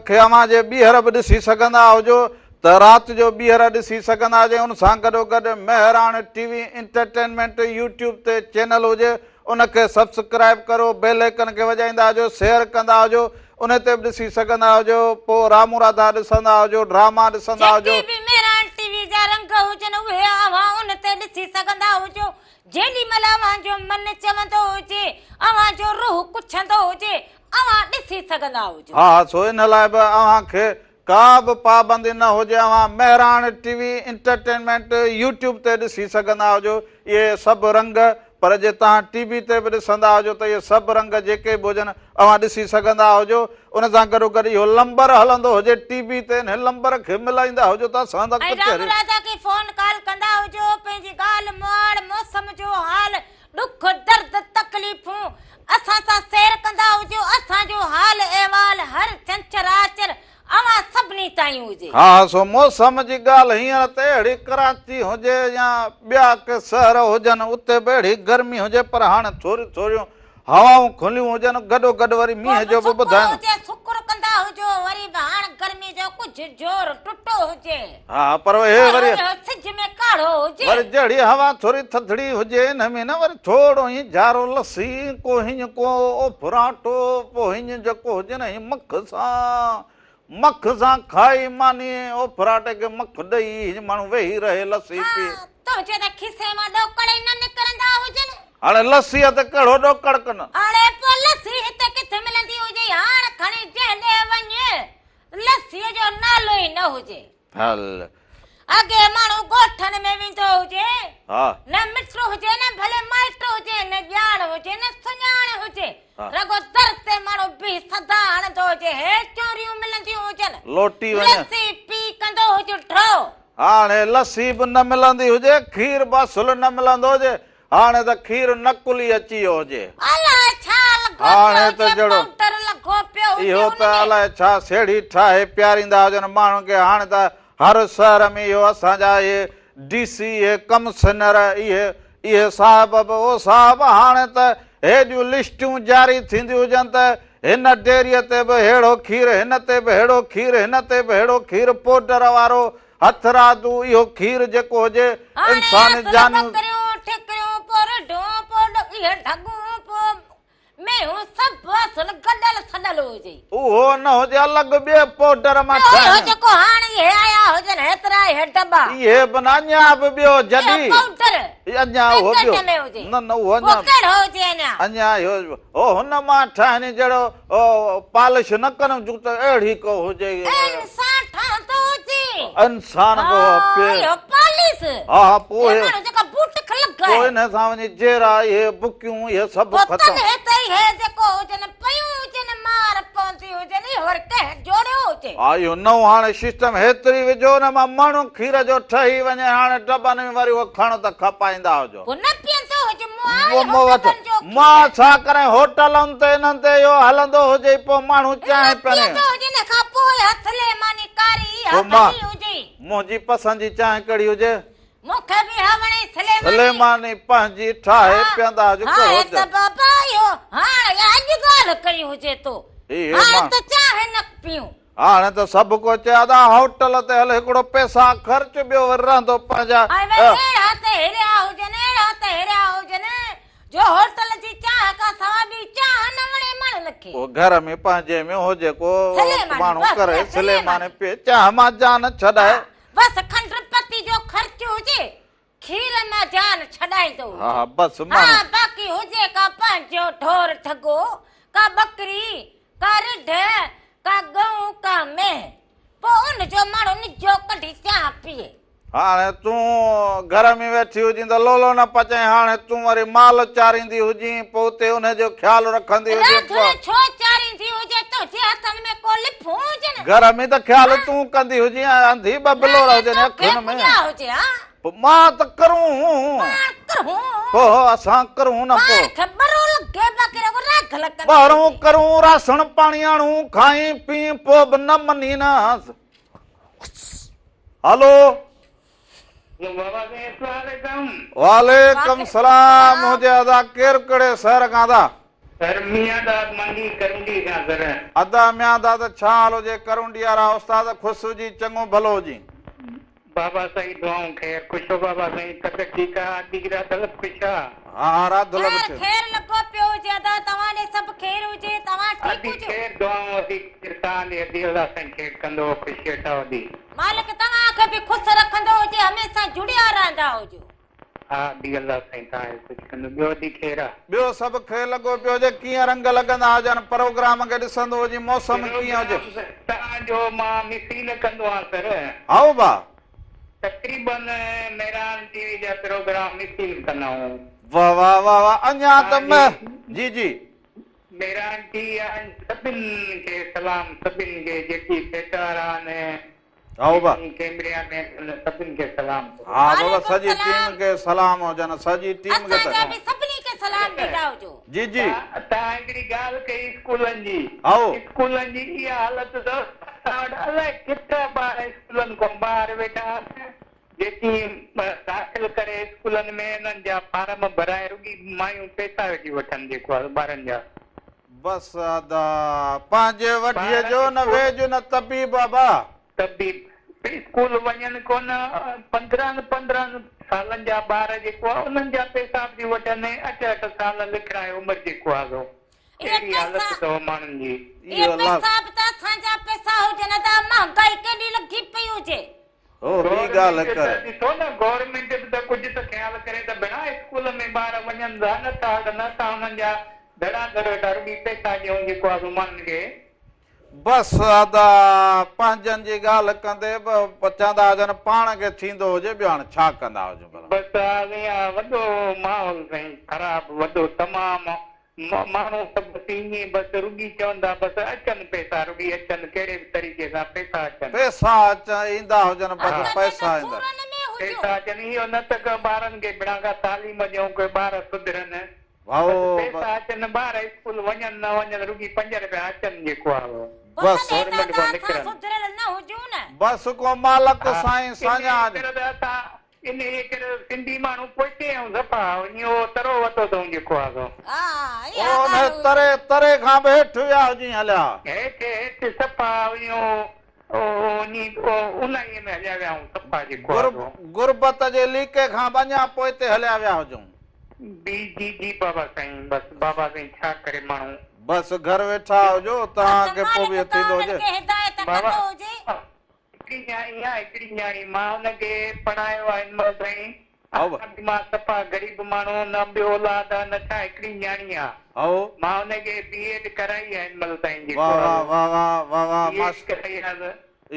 खे अव्हां जे ॿीहर बि ॾिसी सघंदा हुजो त राति जो ॿीहर ॾिसी सघंदा हुजे। उन सां गॾोगॾु मेहरान टीवी इंटरटेनमेंट यूट्यूब ते चैनल हुजे, उनखे सब्सक्राइब करो, बेल आइकन खे वॼाईंदा हुजो, शेयर कंदा हुजो, उन ते बि ॾिसी सघंदा हुजो। पोइ रामू राधा ॾिसंदा हुजो, ड्रामा ॾिसंदा हुजो, मेहरान टीवी जा रंग हुजनि उहे अव्हां उन ते ॾिसी सघंदा हुजो। जेॾी महिल अव्हां जो मन चवंदो हुजे, अव्हां जो रूह कुछंदो हुजे, अव्हां ॾिसी सघंदा हुजो। हा, सो इन लाइ बि अव्हां खे का बि पाबंदी न हुजे, अव्हां मेहरान टीवी इंटरटेनमेंट यूट्यूब ते ॾिसी सघंदा हुजो इहे सभु रंग। पर जे तव्हां टीवी ते बि ॾिसंदा हुजो त इहे सभु रंग जेके बि हुजनि अव्हां ॾिसी सघंदा हुजो। उन सां गॾोगॾु इहो नंबर हलंदो हुजे टीवी ते, हिन नंबर खे मिलाईंदा हुजो त असां रामू राधा खे फोन कॉल कंदा हुजो, पंहिंजी ॻाल्हि मुआड़ मौसम जो हाल, ॾुख दर्द तकलीफ़ूं असां सां शेयर कंदा हुजो। असांजो हाल अहिवाल हर छंछर अव्हां सभिनी ताईं हुजे। हा, सो मौसम जी ॻाल्हि हींअर त अहिड़ी कराची हुजे या ॿिया के शहर हुजनि उते बि अहिड़ी गर्मी हुजे, पर हाणे थोरियूं थोरियूं हवाऊं खुलियूं हुजनि, गॾोगॾु वरी मींहं जो बि ॿुधाइनि। शुक्र कंदा हुजो, वरी बि हाणे गर्मी जो कुझु जोर टुटो हुजे। हा, पर हे वरी सिज में काढ़ो हुजे, वरी जहिड़ी हवा थोरी थधड़ी हुजे, हिन में न वरी थोरो ई जारो लस्सी को हींअ को फुराटो, पोइ हींअ जेको हुजे न मख सां खाई मानी ओ फराटे के मख ॾेई माण्हू वेही रहे लस्सी पी। तुंहिंजे त खिसे मां ॾोकड़ न निकिरंदा हुजनि। हाणे लस्सीअ ते कहिड़ो ॾोकड़ कनि। हाणे पोइ लस्सी हिते किथे मिलंदी हुजे, हाणे खणी जंहिं वञे लस्सीअ जो नालो ई न हुजे। हल अॻे माण्हू ॻोठनि में वेंदो हुजे, हा, न मिट हुजे, न भले माइट हुजे, न ॼाण हुजे, न सुञाण हुजे, रगो दर ते माण्हू बि सदा हणंदो हुजे। हे चोरियूं मिलंदियूं हुजनि, लोटी वञे, लस्सी पी कंदो हुजे ड्रो। हाणे लस्सी बि न मिलंदी हुजे, खीर बासुल न मिलंदो हुजे, हाणे त खीर नकुली अची वियो हुजे। अलाए छा लॻो हाणे त जहिड़ो पाउडर लॻो पियो हुजे, इहो त अलाए छा सेड़ी ठाहे पियारींदा हुजनि माण्हुनि खे। हाणे त हर शहर में इहो असांजा इहे DC इहे कमिश्नर इहे साहिब बि उहो साहिब हाणे त हेॾियूं लिस्टियूं जारी थींदियूं हुजनि त हिन डेरीअ ते बि अहिड़ो खीर, हिन ते बि अहिड़ो खीर, हिन ते बि अहिड़ो खीर, पाउडर वारो हथरादू इहो खीर जेको हुजे इंसान जान उहो न हुजे, अलॻि ॿिए पाउडर मां जेको हाणे इहे आया हुजनि हेतिरा इहे दॿा, इहे बि न अञा बि ॿियो जॾहिं अञा उहो ॿियो न उहो अञा इहो हो हुन मां ठाहिनि जहिड़ो पॉलिश न कनि जूत अहिड़ी को हुजे इंसान हा, पोइ हिन सां वञी जेरा इहे बुकियूं इहे सभु ख़तमु। मार पवंदी हुजे नी और कंहिं जोड़ियो हुजे इहो नओं हाणे सिस्टम हेतिरी विझो न मां माण्हू खीर जो ठही वञे हाणे टबनि में वरी उहो खण त खपाईंदा हुजो पोइ न पीअंदो हुजे मूं वटि मां छा करे होटलनि ते इन्हनि ते इहो हलंदो हुजे पोइ माण्हू चांहि पियनि हुजे न खां पोइ हथले मानी कारी पोइ मां हुजे मुंहिंजी पसंदि जी चांहि कहिड़ी हुजे मूंखे बि हवणे सलेमानी पंहिंजी ठाहे पीअंदा हुजे हाणे त बाबा इहो हाणे अॼु ॻाल्हि कई हुजे तो हाणे त चाहे न पियूं हाणे त सभु को चया था होटल ते हल हिकिड़ो पैसा ख़र्च ॿियो वरी रहंदो पंहिंजा अहिड़ा त हेरिया हुजनि जो होटल जी चाह का सवा बि चाह न वणे माण्हुनि खे पोइ घर में पंहिंजे में हुजे को सलेमानी, माण्हू बसि, करे बसि, सलेमानी पे चाह मां जान छॾाए बस खंड पत्ती जो ख़र्च हुजे खीर में जान छॾाईंदो हा बस हाँ बाक़ी हुजे का पंहिंजो ढोर ठगो का बकरी का रिढ का गऊ का मेह पोइ उन जो माण्हू निजो कढी चाह पीए हाणे तूं घर में वेठी हुजी त लोलो न पचाए हाणे तूं वरी माल चारींदी हुजी पोइ उते हुनजो ख्यालु रखंदी हुजे छो चारींदी हुजे तुंहिंजे हथनि में को लिफूं हुजे न घर में त ख्यालु तूं कंदी हुजी अंधी बबलो हुजनि अखियुनि में हुजे हा मां त करूं पोइ असां करूं न पोइ ॿाहिरों करूं राशन पाणी आणूं खाई पी पोइ बि न मनी न हलो वालेकुम सलाम हुजे अदा केरु कहिड़े शहर खां था अदा मियां दादा छा हाल हुजे करुंडी वारा उस्ताद ख़ुशि हुजी चङो भलो हुजी बाबा साईं दुआऊं खैर खुश हो बाबा साईं तबियत ठीक आहे दिगरा तलब खुश आहे हा रात लॻ खैर लॻो पियो हुजे अदा तव्हां ॾे सभु खैर हुजे तव्हां ठीक अदी हुजो खैर दुआऊं अदी किरसान दे दिल दा साईं खैर कंदो खुशी ठा दी मालिक तव्हां खे बि ख़ुशि रखंदो हुजे हमेशा जुड़िया रहंदा हुजो हा दिल दा साईं ता कुछ कंदो ॿियो दी खैर आहे ॿियो सभु खैर लॻो पियो हुजे कीअं रंग लॻंदा हुजनि प्रोग्राम खे ॾिसंदो हुजे मौसम कीअं हुजे तव्हांजो मां मिसील कंदो आहियां सर हाओ बा तकरीबन मेरान टीवी जा प्रोग्राम मिसील कंदा आहियूं वाह वाह वाह वाह अञा त मैं जी जी मेरान टीवी सभिनि खे सलाम सभिनि खे जेकी पेटार आहिनि हाओ बा कैमरिया में सभिनि खे सलाम हा बाबा सॼी टीम खे सलाम हुजनि सॼी टीम खे असांजा बि सभिनी खे सलाम ॾींदा हुजो जी जी तव्हां हिकिड़ी ॻाल्हि कई स्कूलनि जी आओ स्कूलनि जी इहा हालत अथव अलाए किथे ॿार स्कूलनि खां ॿाहिरि वेठा जेकी दाख़िल करे स्कूलनि में हिननि जा फार्म भराए रुॻी मायूं पैसा वेठी वठनि जेको आहे ॿारनि जा बस अदा पंहिंजे वठीअ जो न वेझ न तबी बाबा तबीब स्कूल वञनि कोन 15 सालनि जा ॿार जेको आहे उन्हनि जा पैसा बि वठनि 8 साल लिखाए उमिरि जेको आहे अहिड़ी हालत अथव माण्हुनि जी ये पैसा बि त असांजा पैसा हुजनि त महांगाई केॾी लॻी पई हुजे ओ ॿी ॻाल्हि कर ॾिसो न गवर्नमेंट बि त कुझु त ख्यालु करे त बिना स्कूल में ॿार वञनि था नथा हुननि जा धड़ाधड़ वेठा रुॻी पैसा ॾियूं जेको आहे माण्हुनि खे बस अदा पंहिंजनि जी ॻाल्हि कंदे चवंदा हुजनि पाण खे थींदो हुजे ॿियो हाणे छा कंदा हुजूं बसि वॾो माहौल साईं ख़राबु वॾो तमामु माण्हू सभु ईअं बसि रुॻी चवंदा बसि अचनि पैसा रुॻी अचनि कहिड़े बि तरीक़े सां पैसा अचनि पैसा ईंदा हुजनि बसि पैसा ईंदा पैसा अचनि इहो न त ॿारनि खे बिना का तालीम ॾियूं के ॿार सुधरनि भाऊ पैसा अचनि ॿार स्कूल वञनि न वञनि रुॻी 5 रुपया अचनि जेको आहे बस गवर्नमेंट खां निकिरनि बस को मालक साईं साञा इन सिंधी माण्हू पोइते ऐं सफ़ा इहो तरो वतो अथऊं जेको आहे तरे तरे खां बि हेठि विया हुजी हलिया हेठि सफ़ा इहो उन्हाईअ में हलिया विया आहियूं सफ़ा जेको गुरबत जे लीके खां अञा पोइते हलिया विया हुजूं जी बाबा साईं बसि बाबा साईं छा करे माण्हू बसि घर वेठा हुजो तव्हांखे पोइ बि थींदो हुजे हिकिड़ी न्याणी मां हुनखे पढ़ायो आहे मां सफ़ा ग़रीब माण्हू न ॿियो औलाद आहे न छा हिकिड़ी न्याणी आहे मां हुनखे BEd कराई आहे हिन महिल ताईं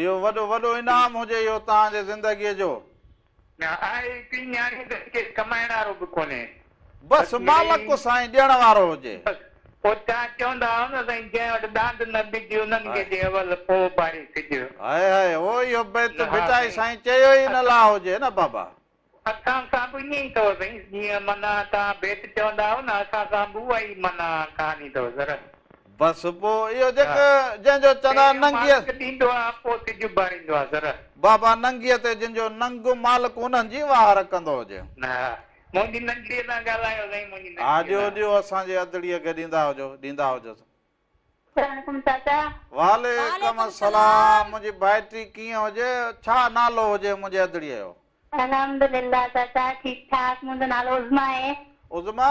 इहो वॾो वॾो इनाम हुजे इहो तव्हांजे ज़िंदगीअ जो आहे हिकिड़ी न्याणी कमाइण वारो बि कोन्हे बसि मालक साईं ॾियण वारो हुजे पोइ तव्हां चवंदा हुआ न साईं जंहिं वटि ॾांद न बिज उन्हनि खे जे अवल पोइ बारी सिज हाय हाय ओ इहो बेत बिटाई साईं चयो ई न ला हुजे न बाबा असां सां बि ईअं ई अथव साईं जीअं माना तव्हां बेत चवंदा हुआ न असां सां बि उहा ई माना कहानी अथव सर बसि पोइ इहो जेको जंहिंजो चवंदा नंगीअ ॾींदो आहे पोइ सिज बारींदो आहे सर बाबा नंगीअ ते जंहिंजो नंग मालिक उन्हनि जी वार कंदो हुजे न मुंहिंजी नंढड़ीअ सां ॻाल्हायो साईं मुंहिंजी हा ॾियो ॾियो असांजे अदड़ीअ खे ॾींदा हुजो चाचा वालेकुम अस्सलाम मुंहिंजी भाइटी कीअं हुजे छा नालो हुजे मुंहिंजे अदड़ीअ जो अल्हम्दुलिल्लाह चाचा ठीक ठाक मुंहिंजो नालो उज़मा आहे उज़मा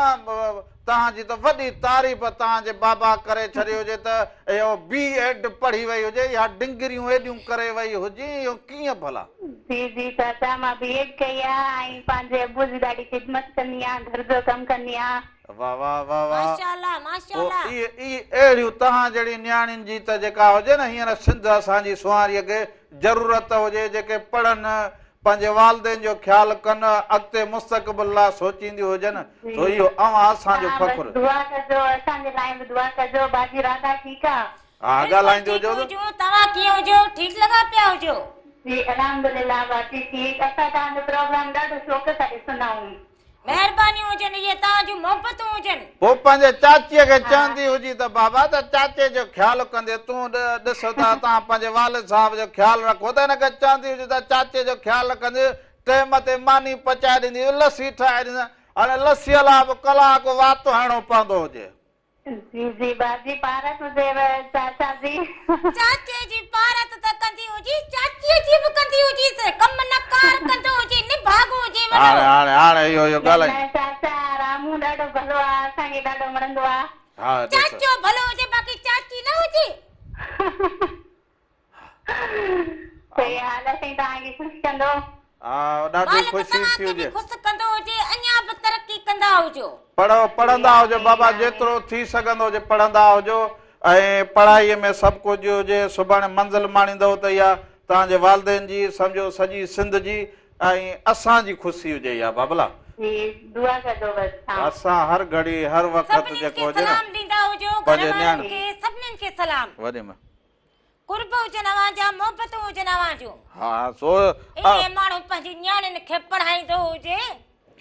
तव्हांजी त वॾी तारीफ़ तव्हांजे बाबा करे छॾियो हुजे त इहो B.Ed पढ़ी वई हुजे या डिग्रियूं एॾियूं करे वई हुजे इहो कीअं भला जी जी चाचा मां B.Ed कई आहे ऐं पंहिंजे अबू जी ॾाढी ख़िदमत कंदी आहियां घर जो कमु कंदी आहियां वाह वाह वाह वाह माशाअल्लाह माशाअल्लाह अहिड़ियूं तव्हां जहिड़ी न्याणियुनि जी त जेका हुजे न हींअर सिंध असांजी सुवारीअ खे ज़रूरत हुजे जेके पढ़नि पंहिंजे वालदेन जो ख़्यालु कनि अॻिते मुस्तक़बिल लाइ सोचींदियूं हुजनि तो इहो असांजो फ़ख्रु दुआ कजो असांजे लाइ बि दुआ कजो बाजी राधा ठीकु आहे हा ॻाल्हाईंदो हुजो तव्हां कीअं हुजो ठीकु लॻा पिया हुजो जी अल्हम्दुलिल्लाह बाजी ठीकु असां तव्हांजो प्रोग्राम ॾाढो शौक़ सां ॾिसंदा आहियूं महिरबानी हुजनि इहे तव्हांजूं मोहबतूं हुजनि पोइ पंहिंजे चाचीअ खे चवंदी हुजी त बाबा त चाचे जो ख़्यालु कंदे तूं ॾिसो था तव्हां पंहिंजे वालिद साहिब जो ख़्यालु रखो त हिनखे चवंदी हुजी त चाचे जो ख़्यालु रखंदी टाइम ते मानी पचाए ॾींदी लस्सी ठाहे ॾींदी हाणे लस्सीअ लाइ बि कलाकु वातो हणणो पवंदो हुजे जी जी बाजी पारत हुजेव चाचा जी चाचे जी पारत त कंदी हुजी चाचीअ जी बि कंदी हुजी कम न कार कंदो हुजी निभागो हुजी हाणे इहो ॻाल्हाए चाचा रामू ॾाढो भलो आहे असांखे ॾाढो वणंदो आहे हा चाचो भलो हुजे बाक़ी चाची न हुजे सही हाल आहे तव्हांखे ख़ुशि कंदो हा ॾाढी ख़ुशी थी हुजे ख़ुशि कंदो हुजे अञा बि तरक़ी कंदा हुजो पढ़ंदा हुजो बाबा जेतिरो थी सघंदो हुजे पढ़ंदा हुजो ऐं पढ़ाईअ में सभु कुझु हुजे सुभाणे मंज़िल माणींदव त इहा तव्हांजे वालदेन जी सम्झो सॼी सिंध जी ऐं असांजी ख़ुशी हुजे इहा बाबला दुआ कजो बस असां हर घड़ी हर वक़्तु जेको हुजे सलाम ॾींदा हुजो पंहिंजे घरवारनि खे सभिनीनि खे सलाम वॾे में कुर्ब हुजनि अवांजा मोहबतूं हुजनि अवांजूं हा सो इहे माण्हू पंहिंजी न्याणियुनि खे पढ़ाईंदो हुजे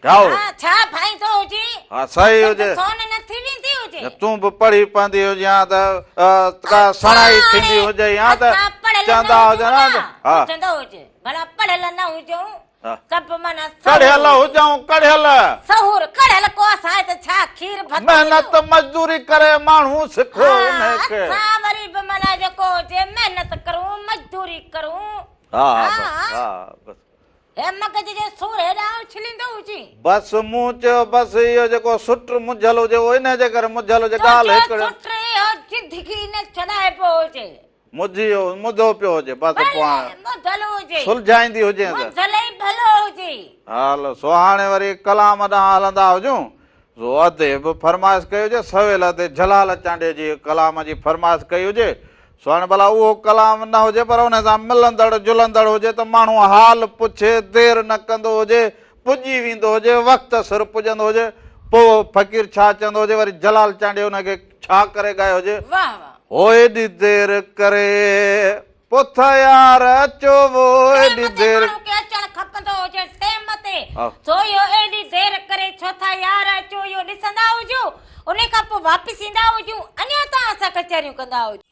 छा भाईंदो हुजे हा सही हुजे सोन न थी वेंदी हुजे तूं बि पढ़ी पवंदी हुजे या त सणाई थींदी हुजे या त चवंदा हुजे न हा चवंदो हुजे भला पढ़ियल न हुजूं सभु माना कढ़ियल हुजऊं कढ़ियल सहूर कढ़ियल को असां त छा खीर भत महिनत मजदूरी करे माण्हू सिखो उनखे असां वरी बि माना जेको हुजे महिनत करूं मजदूरी करूं हा बस हे मगज जे सूर हेॾा उछलींदो हुजे बस मूं चयो बस इहो जेको सुट मुझल हुजे उहो इन जे करे मुझल हुजे ॻाल्हि हिकिड़े जिंदगी ने छॾाए पियो हुजे मुदो पियो हुजे बस मुदल हुजे सुलझाईंदी हुजे मुदल ई भलो हुजे हलो सो हाणे वरी कलाम ॾांहुं हलंदा हुजूं सो अधे बि फरमाइश कई हुजे सवेल ते जलाल चांडे जी कलाम जी फरमाइश कई हुजे सो हाणे भला उहो कलाम न हुजे पर उन सां मिलंदड़ जुलंदड़ हुजे त माण्हू हाल पुछे देरि न कंदो हुजे पुॼी वेंदो हुजे वक़्तु सिर पुॼंदो हुजे पोइ फ़क़ीर छा चवंदो हुजे वरी जलाल चांडे हुनखे छा करे ॻायो हुजे वाह वाह ओ एॾी देरि करे पुथ यार अचो वो एॾी देरि अचणु खपंदो हुजे टाइम ते सो इहो एॾी देरि करे छो था यार अचो इहो ॾिसंदा हुजो उन खां पोइ वापसि ईंदा हुजूं अञा तव्हां सां कचहरियूं कंदा हुजो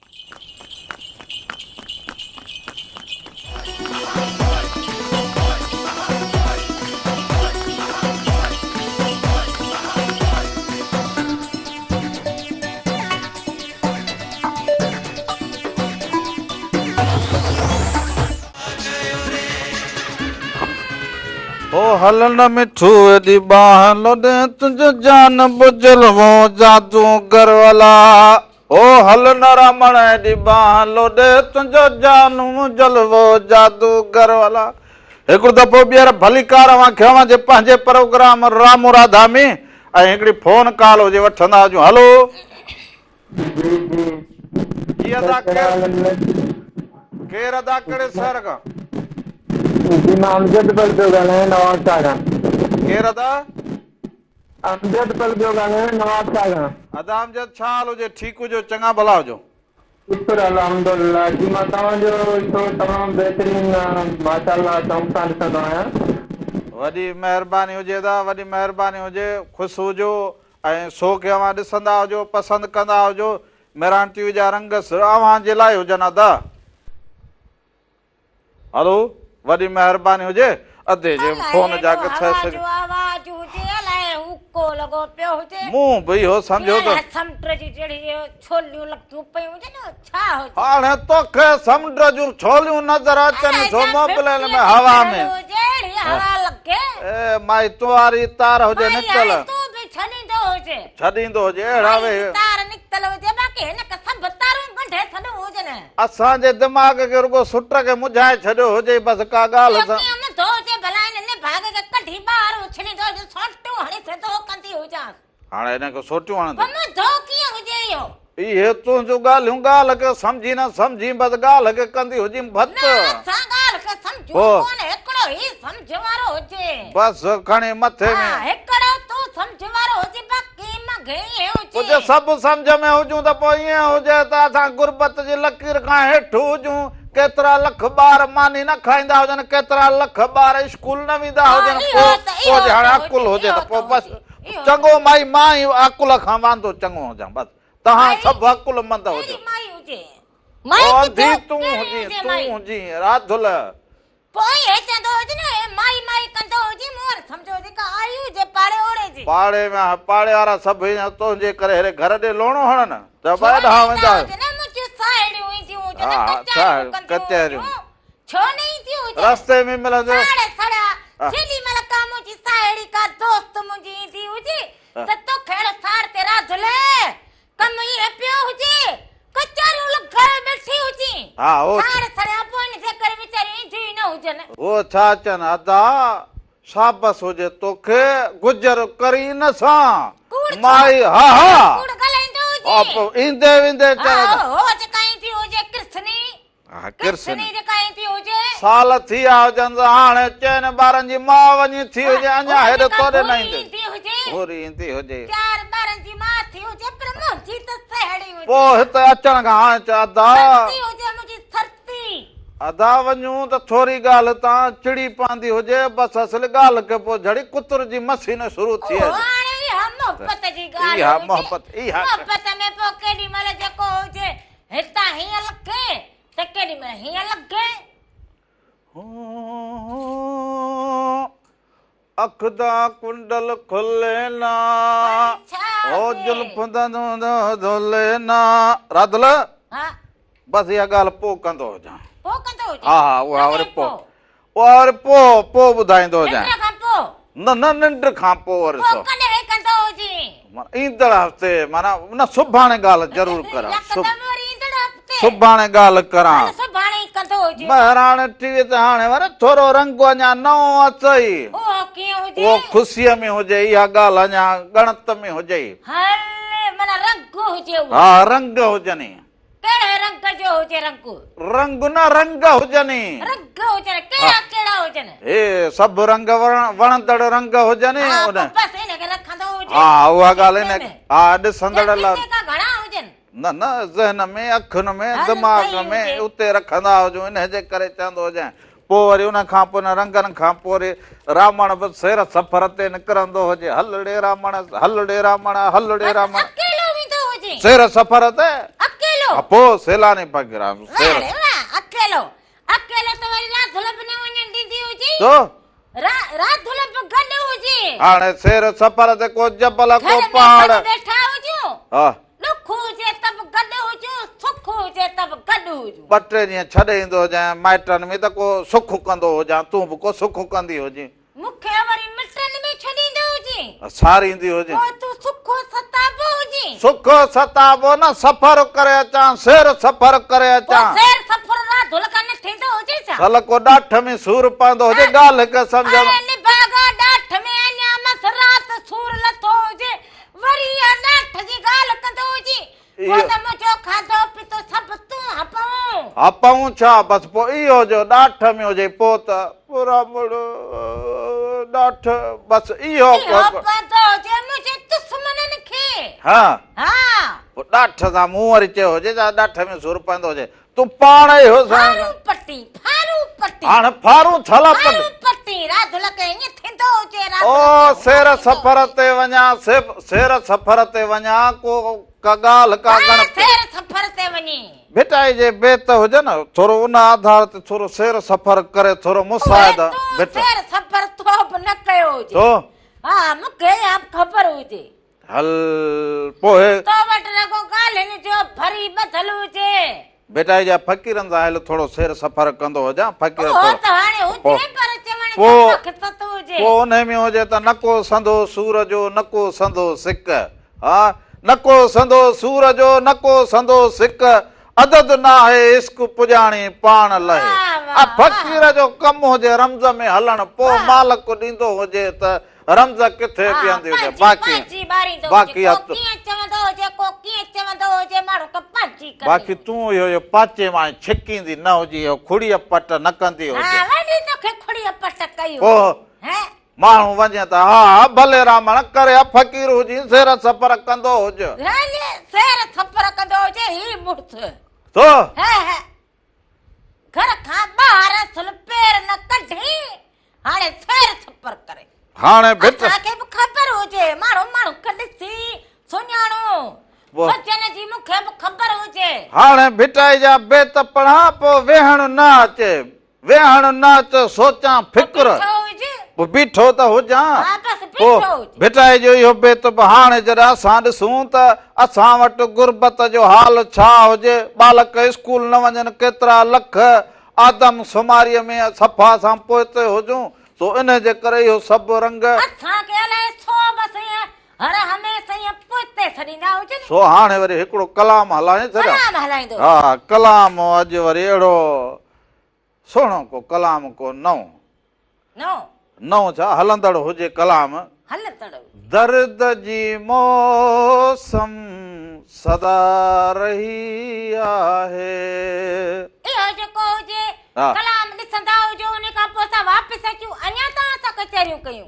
ओ हलन मिठू एडी बाह लोडे तुझे जान बुझल वो जादूगर वाला ओ हलन रमण एडी बाह लोडे तुझो जान बुझल वो जादूगर वाला हिकिड़ो दफ़ो ॿीहर भली कार खयां जे पंहिंजे प्रोग्राम रामू राधा में ऐं हिकिड़ी फोन कॉल हुजे वठंदा हुजूं हलो केरु अदा कहिड़े शहर खां जी मां अमजद बल पियो ॻाल्हायां नवां शहर खां केरु अदा अमजद पल जो गाने नवाब सागा अदाम जद छा हाल हुजे ठीकु हुजो चङा भला हुजो शुक्र अल्हम्दुलिल्लाह जी मां तव्हांजो शो तमामु बहितरीन माशाअल्लाह शौक़ सां ॾिसंदो आहियां वॾी महिरबानी हुजे दा वॾी महिरबानी हुजे ख़ुशि हुजो ऐं शो खे अवां ॾिसंदा हुजो पसंदि कंदा हुजो मेरान टीवी जा रंग अवां जे लाइ हुजनि अदा हलो वॾी महिरबानी हुजे अधे जे फोन जा किथे आवाज हुजे अलाए हुको लॻो पियो हुजे मूं भई हो सम्झो त समुंड जी जहिड़ी छोलियूं लॻियूं पयूं हुजे न छा हुजे हाणे तोखे समुंड जूं छोलियूं नज़र अचनि छो मोबिलनि में हवा में जहिड़ी हवा लॻे ए माई तुआरी तार हुजे निकल तूं बि छॾींदो हुजे छॾींदो हुजे अहिड़ा वे तार निकतल हुजे बाक़ी हिन खे सभु तारूं गंढे छॾियो हुजनि असांजे दिमाग़ खे रुगो सुट खे मुझाए छॾियो हुजे बसि का ॻाल्हि सां हाणे हिन खे सोटियूं हणंदो इहे तुंहिंजूं ॻाल्हियूं ॻाल्हि खे सम्झी न सम्झी बसि ॻाल्हि खे कंदी हुजी भत बसि खणी मथे में कुझु सभु सम्झ में हुजूं त पोइ ईअं हुजे त असां गुरबत जी लकीर खां हेठि हुजूं केतिरा लख ॿार मानी न खाईंदा हुजनि केतिरा लख ॿार स्कूल न वेंदा हुजनि पोइ हाणे अकुल हुजे त पोइ बसि चङो माई मां ई अकुल खां वांदो चङो हुजां बसि तव्हां सभु अकुलमंद हुजो तूं हुजी राधुल पाड़े में पाड़े वारा सभु तुंहिंजे करे हेॾे घर ॾे लोणो हणनि त ॿाहिरि वेंदा कचहरियूं रस्ते में मिलंदो वो छा चन अदा शाबस हुजे तोखे गुजर करी न सां माई हा हा ईंदे वेंदे साल थी विया हुजनि हाणे चइनि ॿारनि जी माउ वञी थी हुजे अञा हेॾे तोड़े न ईंदे पूरी ईंदी हुजे पोइ हिते अचण खां हाणे अदा अदा वञूं त थोरी ॻाल्हि तां चिड़ी पवंदी हुजे बसि असुल ॻाल्हि खे पोइ झड़ी कुतर जी मशीन शुरू थी अखदा कुंडल खुले ना ओ जुल्फ धोले ना राधल बसि इहा ॻाल्हि पोइ कंदो हुजां हा हा उहा वरी पोइ ॿुधाईंदो हुजां न न निंड खां पोइ वरी ईंदड़ हफ़्ते माना न सुभाणे ॻाल्हि ज़रूरु करां सुभाणे ॻाल्हि करां बहिराणे टीवी ते हाणे वरी थोरो रंग अञा नओं अचई उहो ख़ुशीअ में हुजे इहा ॻाल्हि अञा गणत में हुजे हा रंग हुजनि रंग न रंग हुजनि हे सभु रंग वणंदड़ रंग हुजनि हा उहा ॻाल्हि हा ॾिसंदड़ लाइ न न ज़हन में अखियुनि में दिमाग़ में उते रखंदा हुजूं इनजे करे चवंदो हुजां पोइ वरी उन खां पोइ न रंगनि खां पोइ वरी रावण बि सेर सफ़र ते निकिरंदो हुजे हल ॾे रावण हल ॾे रावण हल ॾे रावण सेर सफ़र ते पोइ सैलानी पगिराम हाणे सेर सफ़र ते को जबल को पहाड़ हा ॿ टे ॾींहं छॾे ईंदो हुजां माइटनि में त को सुख कंदो हुजां तूं बि को सुख कंदी हुजे सारींदी हुजे सुख सताबो न सफ़र करे अचां सेर सफ़र करे अचां हल को ॾाठ में सूर पवंदो हुजे ॻाल्हि हिकु सम्झ हपऊं छा बसि पोइ इहो जो ॾाठ में हुजे पोइ त पूरा मुड़ ॾाठ बस इहो इहो पतो हुजे मुंहिंजे दुश्मननि खे। हा हा पोइ ॾाठ सां मूं वरी चयो हुजे ॾाठ में सुर पवंदो हुजे तूं पाण ई हो फारू पट्टी हाणे फारूं छला फारू पट्टी रात लगे ईअं थींदो हुजे रात ओ सेर सफ़र ते वञा सेर सफ़र ते वञा को ॻाल्हि का गण सेर सफ़र ते वञी बेटा जे बेत हुजे न थोरो उन आधार ते थोरो सेर सफ़र करे थोरो मुसाइदा बेटा सेर सफ़र तो बि न कयो हुजे तो हा मूंखे अब ख़बर हुजे हल पोइ तो वटि रगो ॻाल्हियुनि जो भरी ॿधल हुजे बेटा जा फ़क़ीरनि सां हल थोरो सेर सफ़र कंदो हुजां फ़क़ीर उहो त हाणे हुजे पर चवण जो पोइ मक़सद हुजे पोइ उन में हुजे त नको संदो सूर जो नको संदो सिक हा नको संदो सूर जो नको संदो सिक अदद न आहे इश्क पुॼाणी पाण लहे आ फ़क़ीर जो कमु हुजे रमज़ में हलण पोइ मालिक ॾींदो हुजे त रमज़ किथे पीअंदी हुजे बाक़ी तूं इहो पाचे मां छिकींदी न हुजी खुड़ीअ पट न कंदी हुजे पोइ माण्हू वञे त हा भले रामण करे फ़क़ीर हुजी सेर सफ़र कंदो हुजे तो घर खां ॿाहिरि असल पेर न कढी हाणे सेर सफ़र करे हाणे बेटा असांखे बि ख़बर हुजे माण्हू खे ॾिसी सुञाणो वचन जी मूंखे बि ख़बर हुजे हाणे भिटाई जा बेत पढ़ा पोइ वेहण न अचे सोचां फिक्र पोइ बीठो त हुजां पोइ भिटाई जो इहो बेत हाणे जॾहिं असां ॾिसूं त असां वटि गुरबत जो हाल छा हुजे बालक स्कूल न वञनि केतिरा लख आदम शुमारीअ में सफ़ा सां पोइते हुजूं सो इन जे करे इहो सभु रंग सो हाणे वरी हिकिड़ो कलाम हलाए छॾियो हा कलाम अॼु वरी अहिड़ो सुहिणो को कलाम को नओं छा हलंदड़ हुजे कलाम दर्द जी मौसम सदा रही आहे इहो जेको हुजे कलाम ॾिसंदा हुजो उन खां पोइ असां वापसि अचूं अञा त असां कचहरियूं कयूं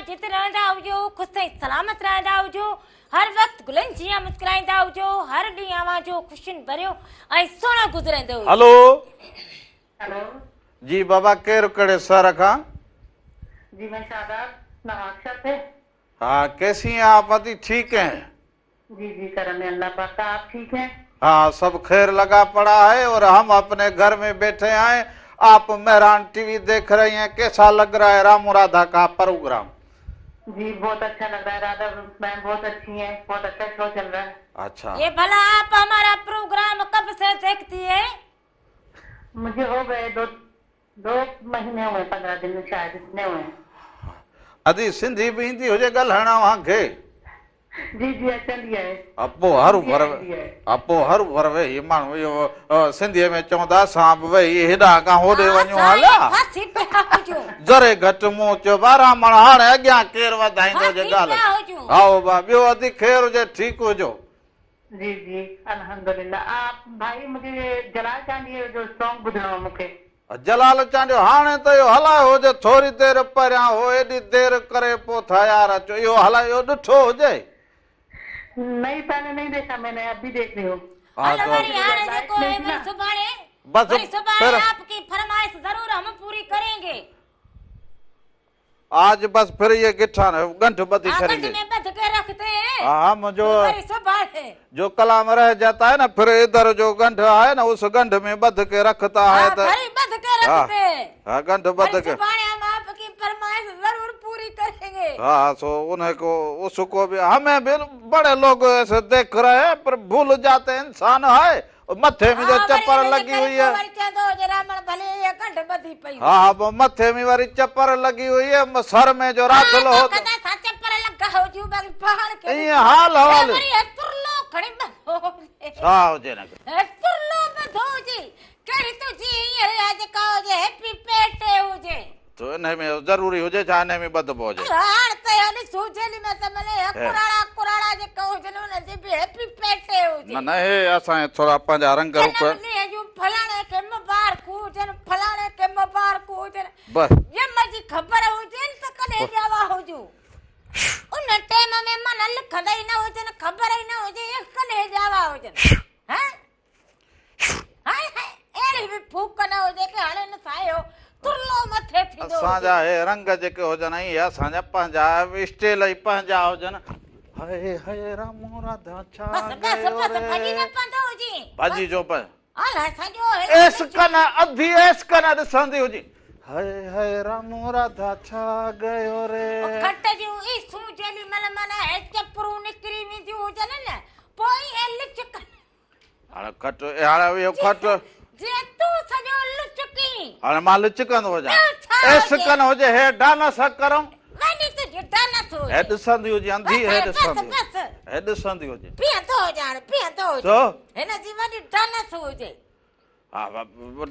जित रहंदा हुजो ख़ुशि सलामत रहंदा हुजो हर वक्त गुलनि जीअं मुस्कुराईंदा हुजो हर ॾींहुं आवाज़ जो ख़ुशियुनि भरियो ऐं सुहिणो गुज़रंदो हेलो जी बाबा केरु कहिड़े शहर खां जी मैं शादाब नवाबशाह से हाँ कैसी हैं आप अति ठीक हैं जी जी करम अल्लाह पाक आप ठीक हैं हाँ सब खैर लगा पड़ा है और हम अपने घर में बैठे हैं आप मेहरान टीवी देख रही हैं कैसा लग रहा है रामू राधा का प्रोग्राम जी बहुत अच्छा लग रहा है राधा मैम बहुत अच्छी हैं बहुत अच्छा शो चल रहा है अच्छा ये भला आप हमारा प्रोग्राम कब से देखती है मुझे हो गए दो महीने हुए 15 दिन शायद इतने हुए अदी सिंधी भी ईंदी हुजे ॻाल्हाइण वांखे जी जी अचंदी आहे अपो हर भर वेही माण्हू इहो सिंधीअ में चवंदा असां बि वेही हेॾां खां होॾे वञूं हलिया जरे घटि मूं चयो ॿारहं हाणे अॻियां केरु वधाईंदो जे ॻाल्हि आओ बा ॿियो अधी ख़ैर हुजे ठीकु हुजो जी जी अल्हम्दुलिल्लाह। आप भाई मुझे जलाल चांदी जो सॉन्ग ॿुधणो मूंखे। जलाल चांडियो हाणे त इहो हलायो हुजे थोरी देरि परियां हो एॾी देरि करे पोइ तयार अचो इहो हलायो ॾिठो हुजे। नहीं पहले नहीं देखा मैंने, अभी देख रही हूँ। हाँ, हलो तो वरी हाणे जेको है वरी सुभाणे बस वरी सुभाणे फिर आपकी फरमाइश जरूर हम पूरी करेंगे। आज बस फिर ये गिट्ठा गंठ बदी आगंड करेंगे। में बंध के रखते हैं। हाँ मुझे वरी सुभाणे जो कलाम रह जाता है ना फिर इधर जो गंठ है ना उस गंठ में बंध के रखता है तो वरी बंध के रखते हैं। हाँ गंठ बंध वरी के सुभाणे हम आपकी फरमाइश जरूर पूरी करेंगे। हाँ सो उन्हें को उसको भी हमें भी बड़े लोग ऐसे देख रहे हैं पर भूल जाते हैं इंसान है मथे में जो चप्पर लगी हुई है। हाँ वो मथे में वाली चप्पर लगी हुई है सर में जो राखल हो ये हाल हाल हाँ जे ना तो इन्हें में जरूरी हो जाए जाने में बद हो जाए ना नहीं असा थोड़ा पंजा रंग रूप फलाणे के मुबारक हुजन फलाणे के मुबारक हुजन बस ये मजी खबर हुजन त कने जावा हुजू उन टाइम में मन लिखंदा ही न हुजन खबर ही न हुजे ये कने जावा हुजन हैं हाय हाय एड़ी भी फूक न हुजे के हाणे न सायो तुरलो मथे थींदो असांजा हे रंग जेके हुजन ऐं असांजा पंहिंजा स्टेल ई पंहिंजा हुजन हाय हाय राम राधा छा बस भाजी न पंदो हुजी भाजी जो पर हाल सजो एस कना अधी एस कना ॾिसंदी हुजी हाय हाय राम राधा छा गयो रे खट जूं ई सूजली मल मना है चपरू निकरी विंदियूं हुजन न पोइ ए लिचक हाणे खट हाणे इहो खट जे तू सजो लुचकी हाणे मां लिचकंदो हुजां एस कन हुजे हे डांस करम वनी तुझे डांस हो हे ॾिसंदी हुजे अंधी हे ॾिसंदी बस हे ॾिसंदी हुजे पिया तो जान पिया तो तो हिन जी वनी डांस हुजे हा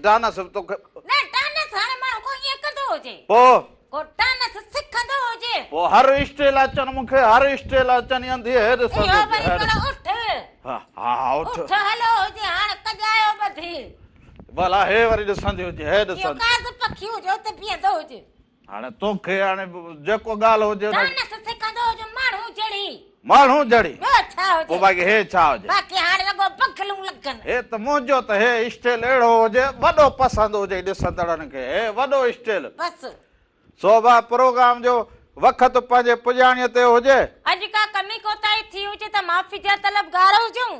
डांस तो न डांस हाणे मां को ये कंदो हुजे पोइ को डांस सिखंदो हुजे पोइ हर स्टेल अचनि मूंखे हर स्टेल अचनि अंधी हे ॾिसंदी इहो वरी हुजे कला उठ हा हा उठ हलो हुजे हाणे कजायो बधी भला हे वरी ॾिसंदी हुजे हे इहो ॾिसंदी काज़ पखी हुजे उते पियंदो हुजे हाणे तोखे हाणे जेको ॻाल्हि हुजे डांस सिखंदो हुजे माण्हू जड़ी माण्हू जड़ी ॿियो छा हुजे पोइ बाक़ी हे छा हुजे बाक़ी हाणे लॻो पखलूं लॻनि हे त मुंहिंजो त हे स्टेल अहिड़ो हुजे वॾो पसंदि हुजे ॾिसंदड़नि खे हे वॾो स्टेल बस शोभा प्रोग्राम जो वक़्तु पंहिंजे पुॼाणीअ ते हुजे अॼु का कमी कोताही थी हुजे त माफ़ी जा तलबगार हुजूं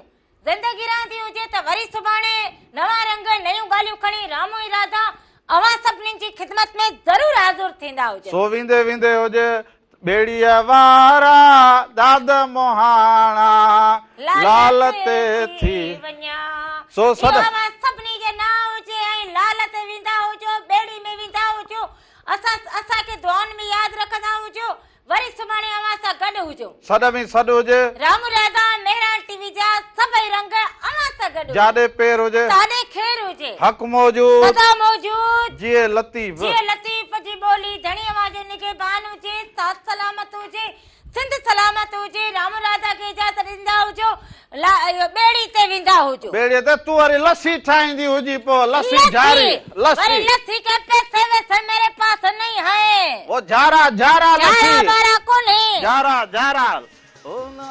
ज़िंदगी रहंदी हुजे त वरी सुभाणे नवां रंग नयूं ॻाल्हियूं खणी रामो ई राधा अवां सभिनीनि जी ख़िदमत में ज़रूर हाज़ुर थींदा हुजे सो वेंदे वेंदे हुजे बेड़ीअ वारा दाद मोहाणा लाल ते थी वञा सो सद सभिनी जे नाम हुजे ऐं लाल ते वेंदा हुजो बेड़ी में वेंदा हुजो असांखे दुआउनि में यादि रखंदा हुजो वरी सुभाणे अवां सां गॾु हुजो सॾ में सॾ हुजे राम राधा मेहरा टीवी जा सभई रंग अवां सां गॾु जाॾे पेर हुजे साॾे खेर हुजे हक़ मौजूद सदा मौजूद जिए लतीफ़ जीअं लतीफ़ जी ॿोली धणी आवाज़ निगहबान हुजे साथ सलामत हुजे सिंध सलामत हुजे राम राधा खे इजाज़त ॾींदा हुजो बेड़ी ते वेंदा हुजो बेड़ीअ ते तूं वरी लस्सी ठाहींदी हुजी पोइ लस्सी जारी वरी लस्सी के पैसे वैसे मेरे पास नहीं है वो जारा जारा लस्सी जारा कोन्हे जारा जारा ओ ना